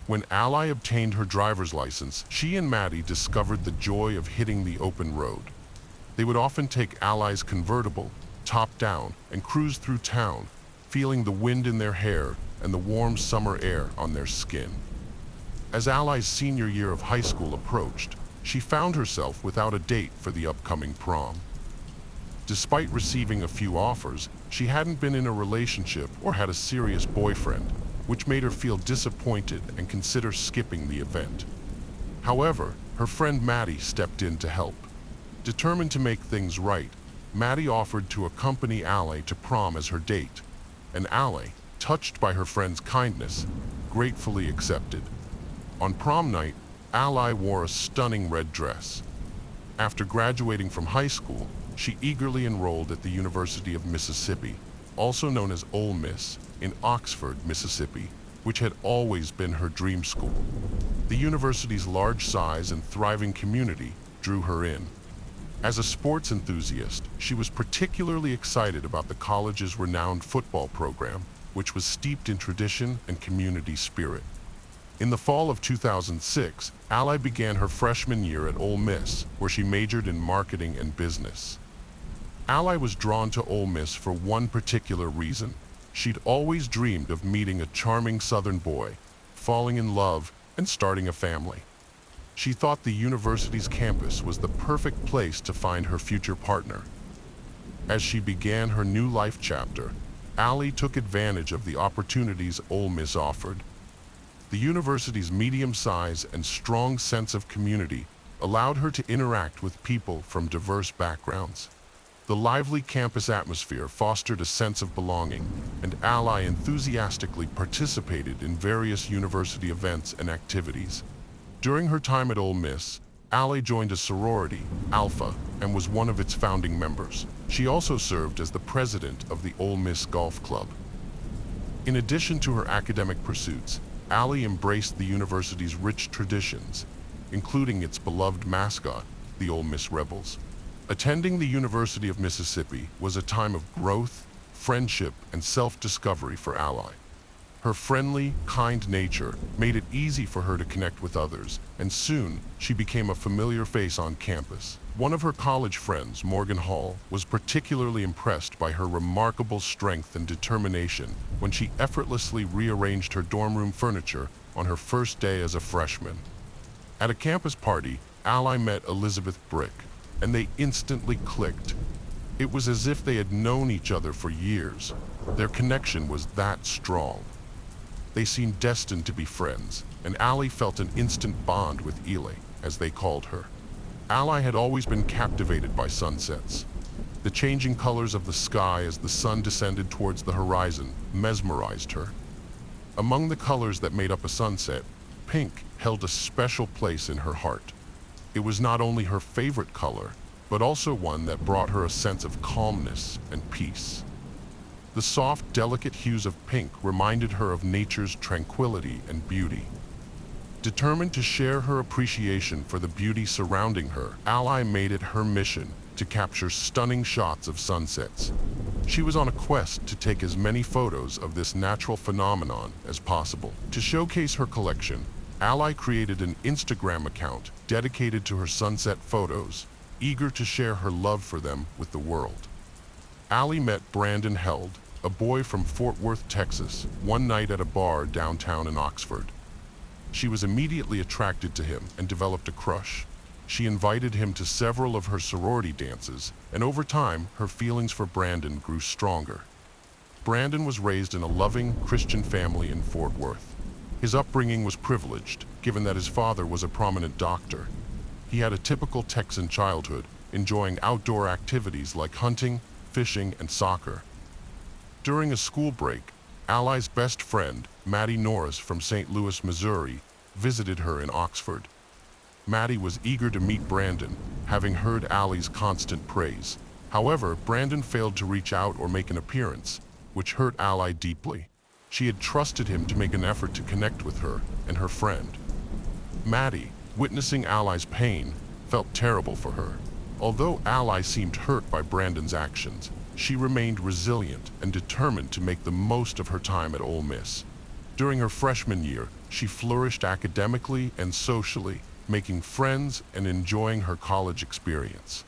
[SPEAKER 1] When Ally obtained her driver's license, she and Maddie discovered the joy of hitting the open road. They would often take Ally's convertible, top down, and cruise through town, feeling the wind in their hair and the warm summer air on their skin. As Ally's senior year of high school approached, she found herself without a date for the upcoming prom. Despite receiving a few offers, she hadn't been in a relationship or had a serious boyfriend, which made her feel disappointed and consider skipping the event. However, her friend Maddie stepped in to help. Determined to make things right, Maddie offered to accompany Ally to prom as her date, and Ally, touched by her friend's kindness, gratefully accepted. On prom night, Ally wore a stunning red dress. After graduating from high school, she eagerly enrolled at the University of Mississippi, also known as Ole Miss, in Oxford, Mississippi, which had always been her dream school. The university's large size and thriving community drew her in. As a sports enthusiast, she was particularly excited about the college's renowned football program, which was steeped in tradition and community spirit. In the fall of 2006, Ally began her freshman year at Ole Miss, where she majored in marketing and business. Ally was drawn to Ole Miss for one particular reason. She'd always dreamed of meeting a charming Southern boy, falling in love, and starting a family. She thought the university's campus was the perfect place to find her future partner. As she began her new life chapter, Ally took advantage of the opportunities Ole Miss offered. The university's medium size and strong sense of community allowed her to interact with people from diverse backgrounds. The lively campus atmosphere fostered a sense of belonging, and Ally enthusiastically participated in various university events and activities. During her time at Ole Miss, Ally joined a sorority, Alpha, and was one of its founding members. She also served as the president of the Ole Miss Golf Club. In addition to her academic pursuits, Ally embraced the university's rich traditions, including its beloved mascot, the Ole Miss Rebels. Attending the University of Mississippi was a time of growth, friendship, and self-discovery for Ally. Her friendly, kind nature made it easy for her to connect with others, and soon she became a familiar face on campus. One of her college friends, Morgan Hall, was particularly impressed by her remarkable strength and determination when she effortlessly rearranged her dorm room furniture on her first day as a freshman. At a campus party, Ally met Elizabeth Brick, and they instantly clicked. It was as if they had known each other for years. Their connection was that strong. They seemed destined to be friends, and Ally felt an instant bond with Ely, as they called her. Ally had always been captivated by sunsets. The changing colors of the sky as the sun descended towards the horizon mesmerized her. Among the colors that made up a sunset, pink held a special place in her heart. It was not only her favorite color, but also one that brought her a sense of calmness and peace. The soft, delicate hues of pink reminded her of nature's tranquility and beauty. Determined to share her appreciation for the beauty surrounding her, Ally made it her mission to capture stunning shots of sunsets. She was on a quest to take as many photos of this natural phenomenon as possible. To showcase her collection, Ally created an Instagram account dedicated to her sunset photos, eager to share her love for them with the world. Ally met Brandon Held, a boy from Fort Worth, Texas, one night at a bar downtown in Oxford. She was immediately attracted to him and developed a crush. She invited him to several of her sorority dances, and over time, her feelings for Brandon grew stronger. Brandon was raised in a loving Christian family in Fort Worth. His upbringing was privileged, given that his father was a prominent doctor. He had a typical Texan childhood, enjoying outdoor activities like hunting, fishing, and soccer. During a school break, Ally's best friend, Maddie Norris from St. Louis, Missouri, visited her in Oxford. Maddie was eager to meet Brandon, having heard Ally's constant praise. However, Brandon failed to reach out or make an appearance, which hurt Ally deeply. She had trusted him to make an effort to connect with her and her friend. Maddie, witnessing Ally's pain, felt terrible for her. Although Ally seemed hurt by Brandon's actions, she remained resilient and determined to make the most of her time at Ole Miss. During her freshman year, she flourished academically and socially, making friends and enjoying her college experience.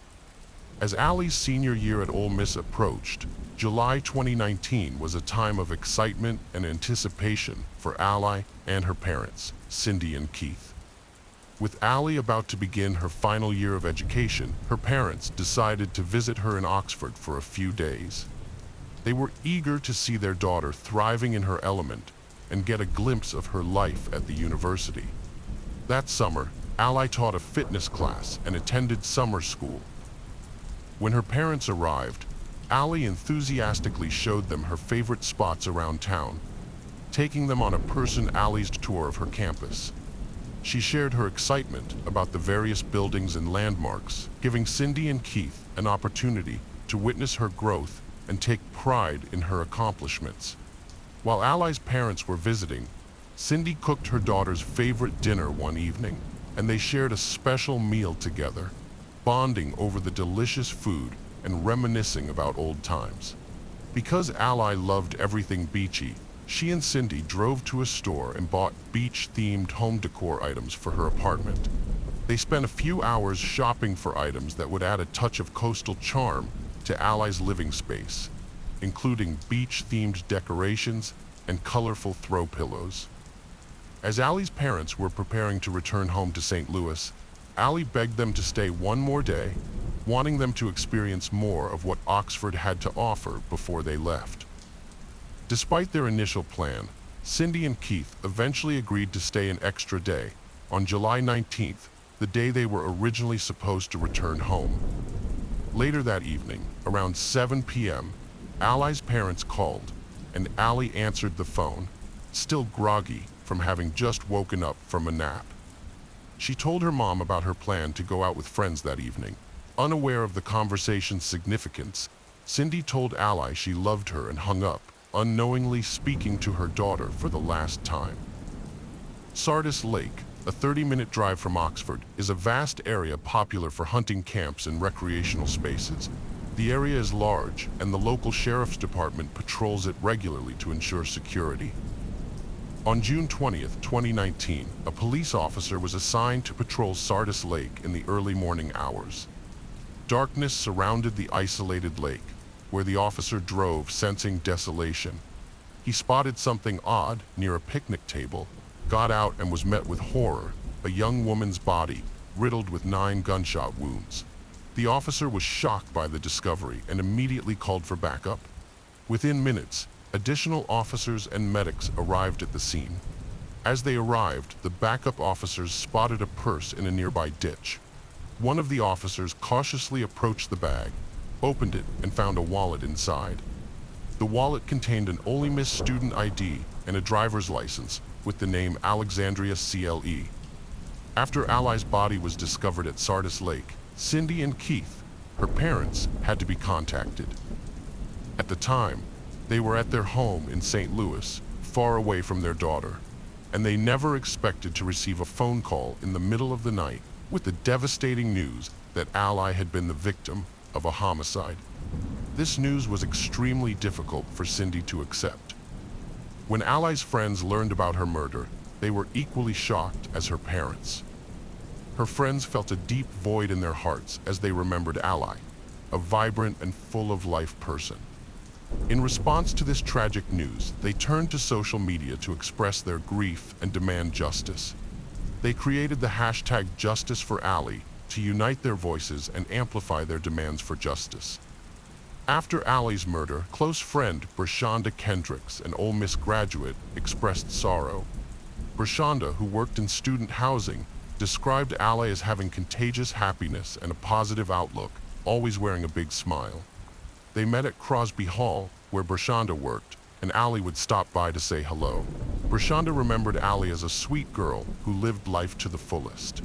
[SPEAKER 1] As Ally's senior year at Ole Miss approached, July 2019 was a time of excitement and anticipation for Ally and her parents, Cindy and Keith. With Ally about to begin her final year of education, her parents decided to visit her in Oxford for a few days. They were eager to see their daughter thriving in her element and get a glimpse of her life at the university. That summer, Ally taught a fitness class and attended summer school. When her parents arrived, Ally enthusiastically showed them her favorite spots around town, taking them on a personalized tour of her campus. She shared her excitement about the various buildings and landmarks, giving Cindy and Keith an opportunity to witness her growth and take pride in her accomplishments. While Ally's parents were visiting, Cindy cooked her daughter's favorite dinner one evening, and they shared a special meal together, bonding over the delicious food and reminiscing about old times. Because Ally loved everything beachy, she and Cindy drove to a store and bought beach-themed home decor items for her apartment. They spent a few hours shopping for items that would add a touch of coastal charm to Ally's living space, including beach-themed decorations and colorful throw pillows. As Ally's parents were preparing to return home to St. Louis, Ally begged them to stay one more day, wanting them to experience more of what Oxford had to offer before they left. Despite their initial plan, Cindy and Keith eventually agreed to stay an extra day, on July 19th, the day they were originally supposed to return home. Later that evening, around 7 p.m., Ally's parents called, and Ally answered the phone, still groggy from having just woken up from a nap. She told her mom about her plan to go out with friends that evening. Unaware of the conversation's significance, Cindy told Ally she loved her and hung up, unknowingly speaking to her daughter for the last time. Sardis Lake, a 30-minute drive from Oxford, is a vast area popular for hunting camps and recreational spaces. The area is large, and the local sheriff's department patrols it regularly to ensure security. On June 20th, 2019, a police officer was assigned to patrol Sardis Lake in the early morning hours. Darkness surrounded the isolated lake, where the officer drove, sensing desolation. He spotted something odd near a picnic table, got out and was met with horror, a young woman's body, riddled with 9 gunshot wounds. The officer was shocked by the discovery and immediately called for backup. Within minutes, additional officers and medics arrived at the scene. As they arrived, the backup officers spotted a purse in a nearby ditch. One of the officers cautiously approached the bag, opened it, and found a wallet inside. The wallet contained an Ole Miss student ID and a driver's license with the name Alexandria CLE. After Ally's body was discovered at Sardis Lake, Cindy and Keith, her parents, had to be contacted. At the time, they were at their home in St. Louis, far away from their daughter, and they never expected to receive a phone call in the middle of the night with the devastating news that Ally had been the victim of a homicide. This news was extremely difficult for Cindy to accept. When Ally's friends learned about her murder, they were equally shocked as her parents. Her friends felt a deep void in their hearts as they remembered Ally, a vibrant and full-of-life person. In response to this tragic news, they turned to social media to express their grief and demand justice. They created the hashtag #JusticeForAllie to unite their voices and amplify their demands for justice. After Ally's murder, close friend Brashonda Kendricks, an Ole Miss graduate, expressed sorrow. Brashonda, who worked in student housing, described Ally as having contagious happiness and a positive outlook, always wearing a big smile. They met at Crosby Hall, where Brashonda worked, and Ally would stop by to say hello. Brashonda remembered Ally as a sweet girl who lived life to the fullest.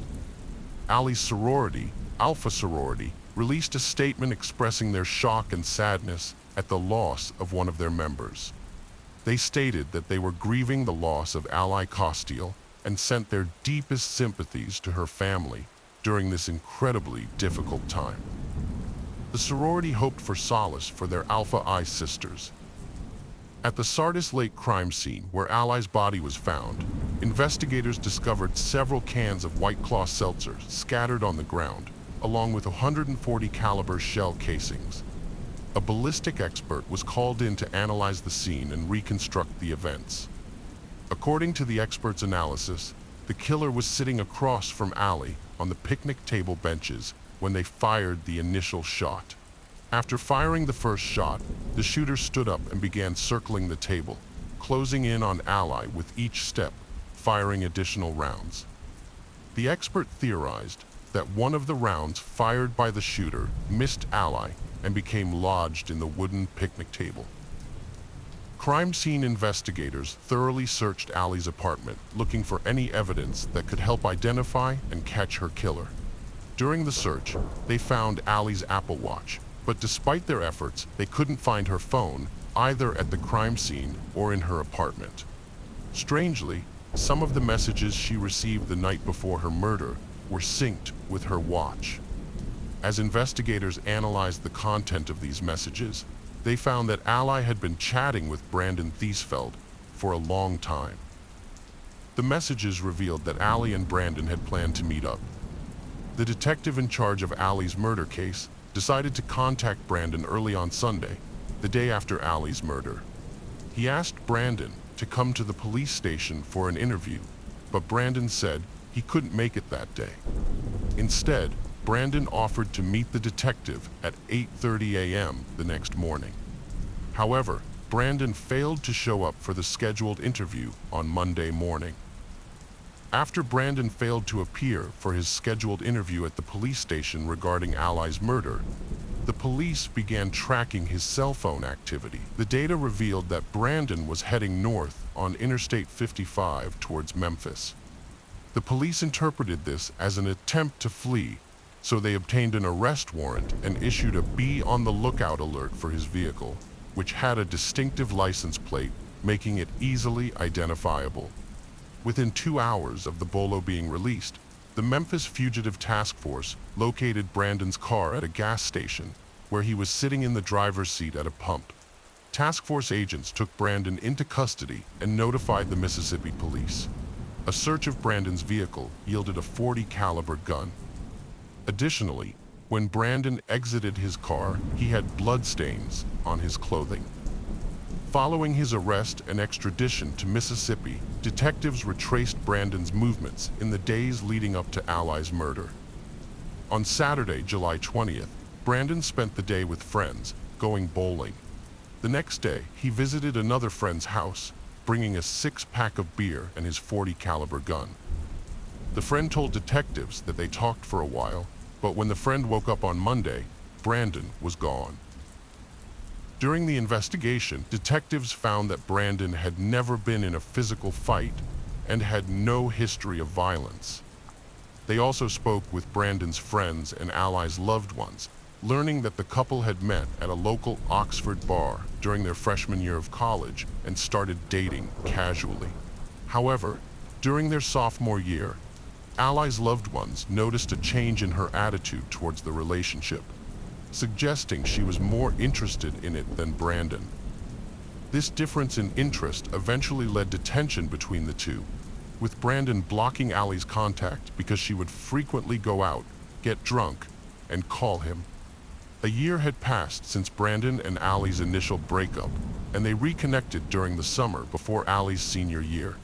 [SPEAKER 1] Ally's sorority, Alpha Sorority, released a statement expressing their shock and sadness at the loss of one of their members. They stated that they were grieving the loss of Ally Costiel and sent their deepest sympathies to her family during this incredibly difficult time. The sorority hoped for solace for their Alpha I sisters. At the Sardis Lake crime scene, where Ally's body was found, investigators discovered several cans of White Claw seltzer scattered on the ground, along with 140 caliber shell casings. A ballistic expert was called in to analyze the scene and reconstruct the events. According to the expert's analysis, the killer was sitting across from Ally on the picnic table benches when they fired the initial shot. After firing the first shot, the shooter stood up and began circling the table, closing in on Ally with each step, firing additional rounds. The expert theorized that one of the rounds fired by the shooter missed Ally and became lodged in the wooden picnic table. Crime scene investigators thoroughly searched Ally's apartment, looking for any evidence that could help identify and catch her killer. During the search, they found Ally's Apple Watch, but despite their efforts, they couldn't find her phone, either at the crime scene or in her apartment. Strangely, some of the messages she received the night before her murder were synced with her watch. As investigators analyzed the content of these messages, they found that Ally had been chatting with Brandon Thiesfeld for a long time. The messages revealed that Ally and Brandon had planned to meet up. The detective in charge of Ally's murder case decided to contact Brandon early on Sunday, the day after Ally's murder. He asked Brandon to come to the police station for an interview, but Brandon said he couldn't make it that day. Instead, Brandon offered to meet the detective at 8:30 a.m. the next morning. However, Brandon failed to show up for the scheduled interview on Monday morning. After Brandon failed to appear for his scheduled interview at the police station regarding Ally's murder, the police began tracking his cell phone activity. The data revealed that Brandon was heading north on Interstate 55 towards Memphis. The police interpreted this as an attempt to flee, so they obtained an arrest warrant and issued a "Be on the lookout" alert for his vehicle, which had a distinctive license plate, making it easily identifiable. Within 2 hours of the bolo being released, the Memphis Fugitive Task Force located Brandon's car at a gas station, where he was sitting in the driver's seat at a pump. Task force agents took Brandon into custody and notified the Mississippi police. A search of Brandon's vehicle yielded a .40 caliber gun. Additionally, when Brandon exited his car, he had bloodstains on his clothing. Following his arrest and extradition to Mississippi, detectives retraced Brandon's movements in the days leading up to Ally's murder. On Saturday, July 20th, Brandon spent the day with friends, going bowling. The next day, he visited another friend's house, bringing a six-pack of beer and his .40 caliber gun. The friend told detectives that they talked for a while, but when the friend woke up on Monday, Brandon was gone. During the investigation, detectives found that Brandon had never been in a physical fight and had no history of violence. They also spoke with Brandon's friends and Ally's loved ones, learning that the couple had met at a local Oxford bar during their freshman year of college and started dating casually. However, during their sophomore year, Ally's loved ones noticed a change in her attitude towards the relationship, suggesting she was more interested in it than Brandon. This difference in interest eventually led to tension between the two, with Brandon blocking Ally's contact because she would frequently go out, get drunk, and call him. A year had passed since Brandon and Ally's initial breakup, and they reconnected during the summer before Ally's senior year.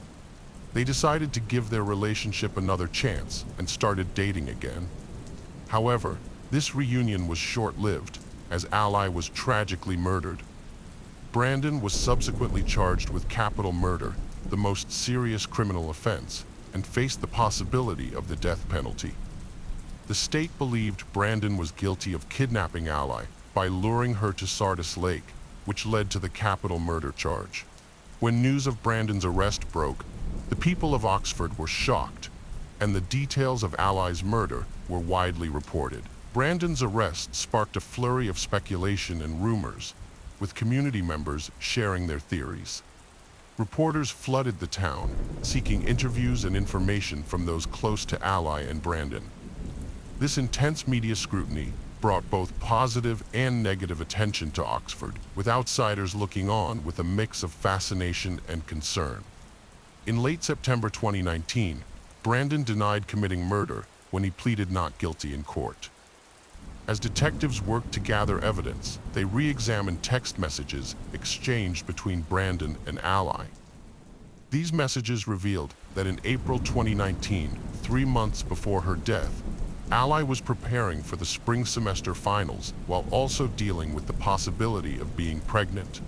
[SPEAKER 1] They decided to give their relationship another chance and started dating again. However, this reunion was short-lived, as Ally was tragically murdered. Brandon was subsequently charged with capital murder, the most serious criminal offense, and faced the possibility of the death penalty. The state believed Brandon was guilty of kidnapping Ally by luring her to Sardis Lake, which led to the capital murder charge. When news of Brandon's arrest broke, the people of Oxford were shocked, and the details of Ally's murder were widely reported. Brandon's arrest sparked a flurry of speculation and rumors, with community members sharing their theories. Reporters flooded the town, seeking interviews and information from those close to Ally and Brandon. This intense media scrutiny brought both positive and negative attention to Oxford, with outsiders looking on with a mix of fascination and concern. In late September 2019, Brandon denied committing murder when he pleaded not guilty in court. As detectives worked to gather evidence, they re-examined text messages exchanged between Brandon and Ally. These messages revealed that in April 2019, 3 months before her death, Ally was preparing for the spring semester finals while also dealing with the possibility of being pregnant.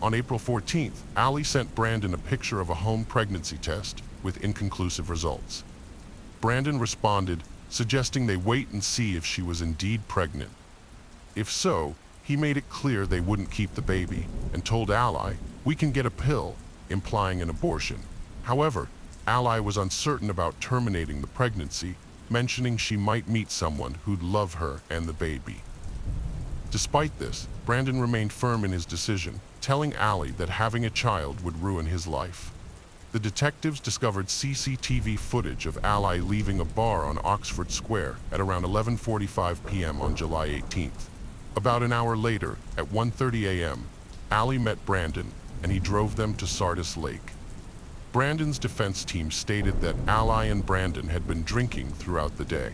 [SPEAKER 1] On April 14th, Ally sent Brandon a picture of a home pregnancy test with inconclusive results. Brandon responded, suggesting they wait and see if she was indeed pregnant. If so, he made it clear they wouldn't keep the baby and told Ally, "We can get a pill," implying an abortion. However, Ally was uncertain about terminating the pregnancy, mentioning she might meet someone who'd love her and the baby. Despite this, Brandon remained firm in his decision, telling Ally that having a child would ruin his life. The detectives discovered CCTV footage of Ally leaving a bar on Oxford Square at around 11:45 p.m. on July 18th. About an hour later, at 1:30 a.m., Ally met Brandon, and he drove them to Sardis Lake. Brandon's defense team stated that Ally and Brandon had been drinking throughout the day.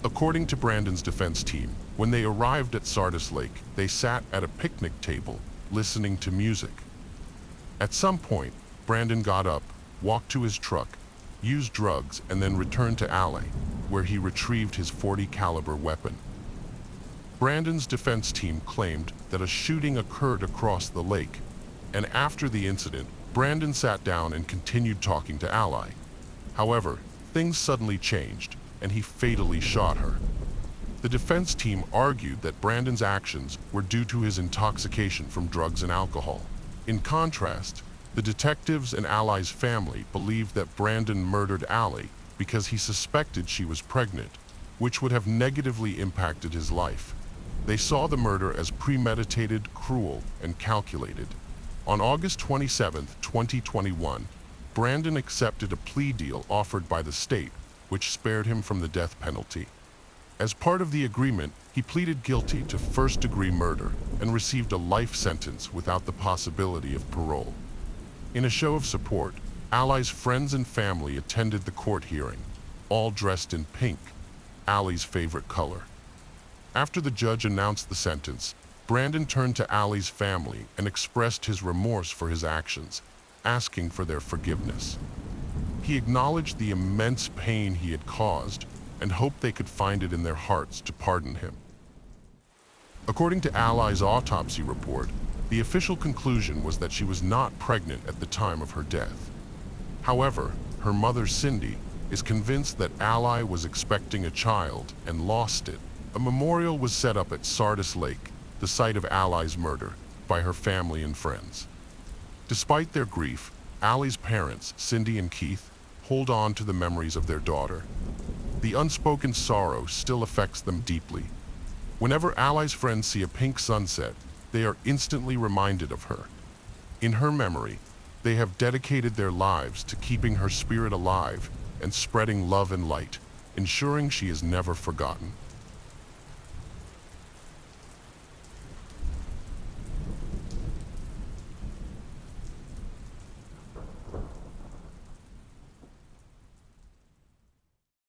[SPEAKER 1] According to Brandon's defense team, when they arrived at Sardis Lake, they sat at a picnic table, listening to music. At some point, Brandon got up, walked to his truck, used drugs, and then returned to Ally, where he retrieved his .40 caliber weapon. Brandon's defense team claimed that a shooting occurred across the lake, and after the incident, Brandon sat down and continued talking to Ally. However, things suddenly changed, and he fatally shot her. The defense team argued that Brandon's actions were due to his intoxication from drugs and alcohol. In contrast, the detectives and Ally's family believed that Brandon murdered Ally because he suspected she was pregnant, which would have negatively impacted his life. They saw the murder as premeditated, cruel, and calculated. On August 27, 2021, Brandon accepted a plea deal offered by the state, which spared him from the death penalty. As part of the agreement, he pleaded guilty to first-degree murder, and received a life sentence without the possibility of parole. In a show of support, Allie's friends and family attended the court hearing, all dressed in pink, Allie's favorite color. After the judge announced the sentence, Brandon turned to Allie's family and expressed his remorse for his actions, asking for their forgiveness. He acknowledged the immense pain he had caused and hoped they could find it in their hearts to pardon him. According to Allie's autopsy report, the official conclusion was that she was not pregnant at the time of her death. However, her mother, Cindy, is convinced that Allie was expecting a child and lost it. A memorial was set up at Sardis Lake, the site of Allie's murder, by her family and friends. Despite their grief, Allie's parents, Cindy and Keith, hold on to the memories of their daughter. The unspoken sorrow still affects them deeply. Whenever Allie's friends see a pink sunset, they are instantly reminded of her. In her memory, they have dedicated their lives to keeping her spirit alive and spreading love and light, ensuring she is never forgotten.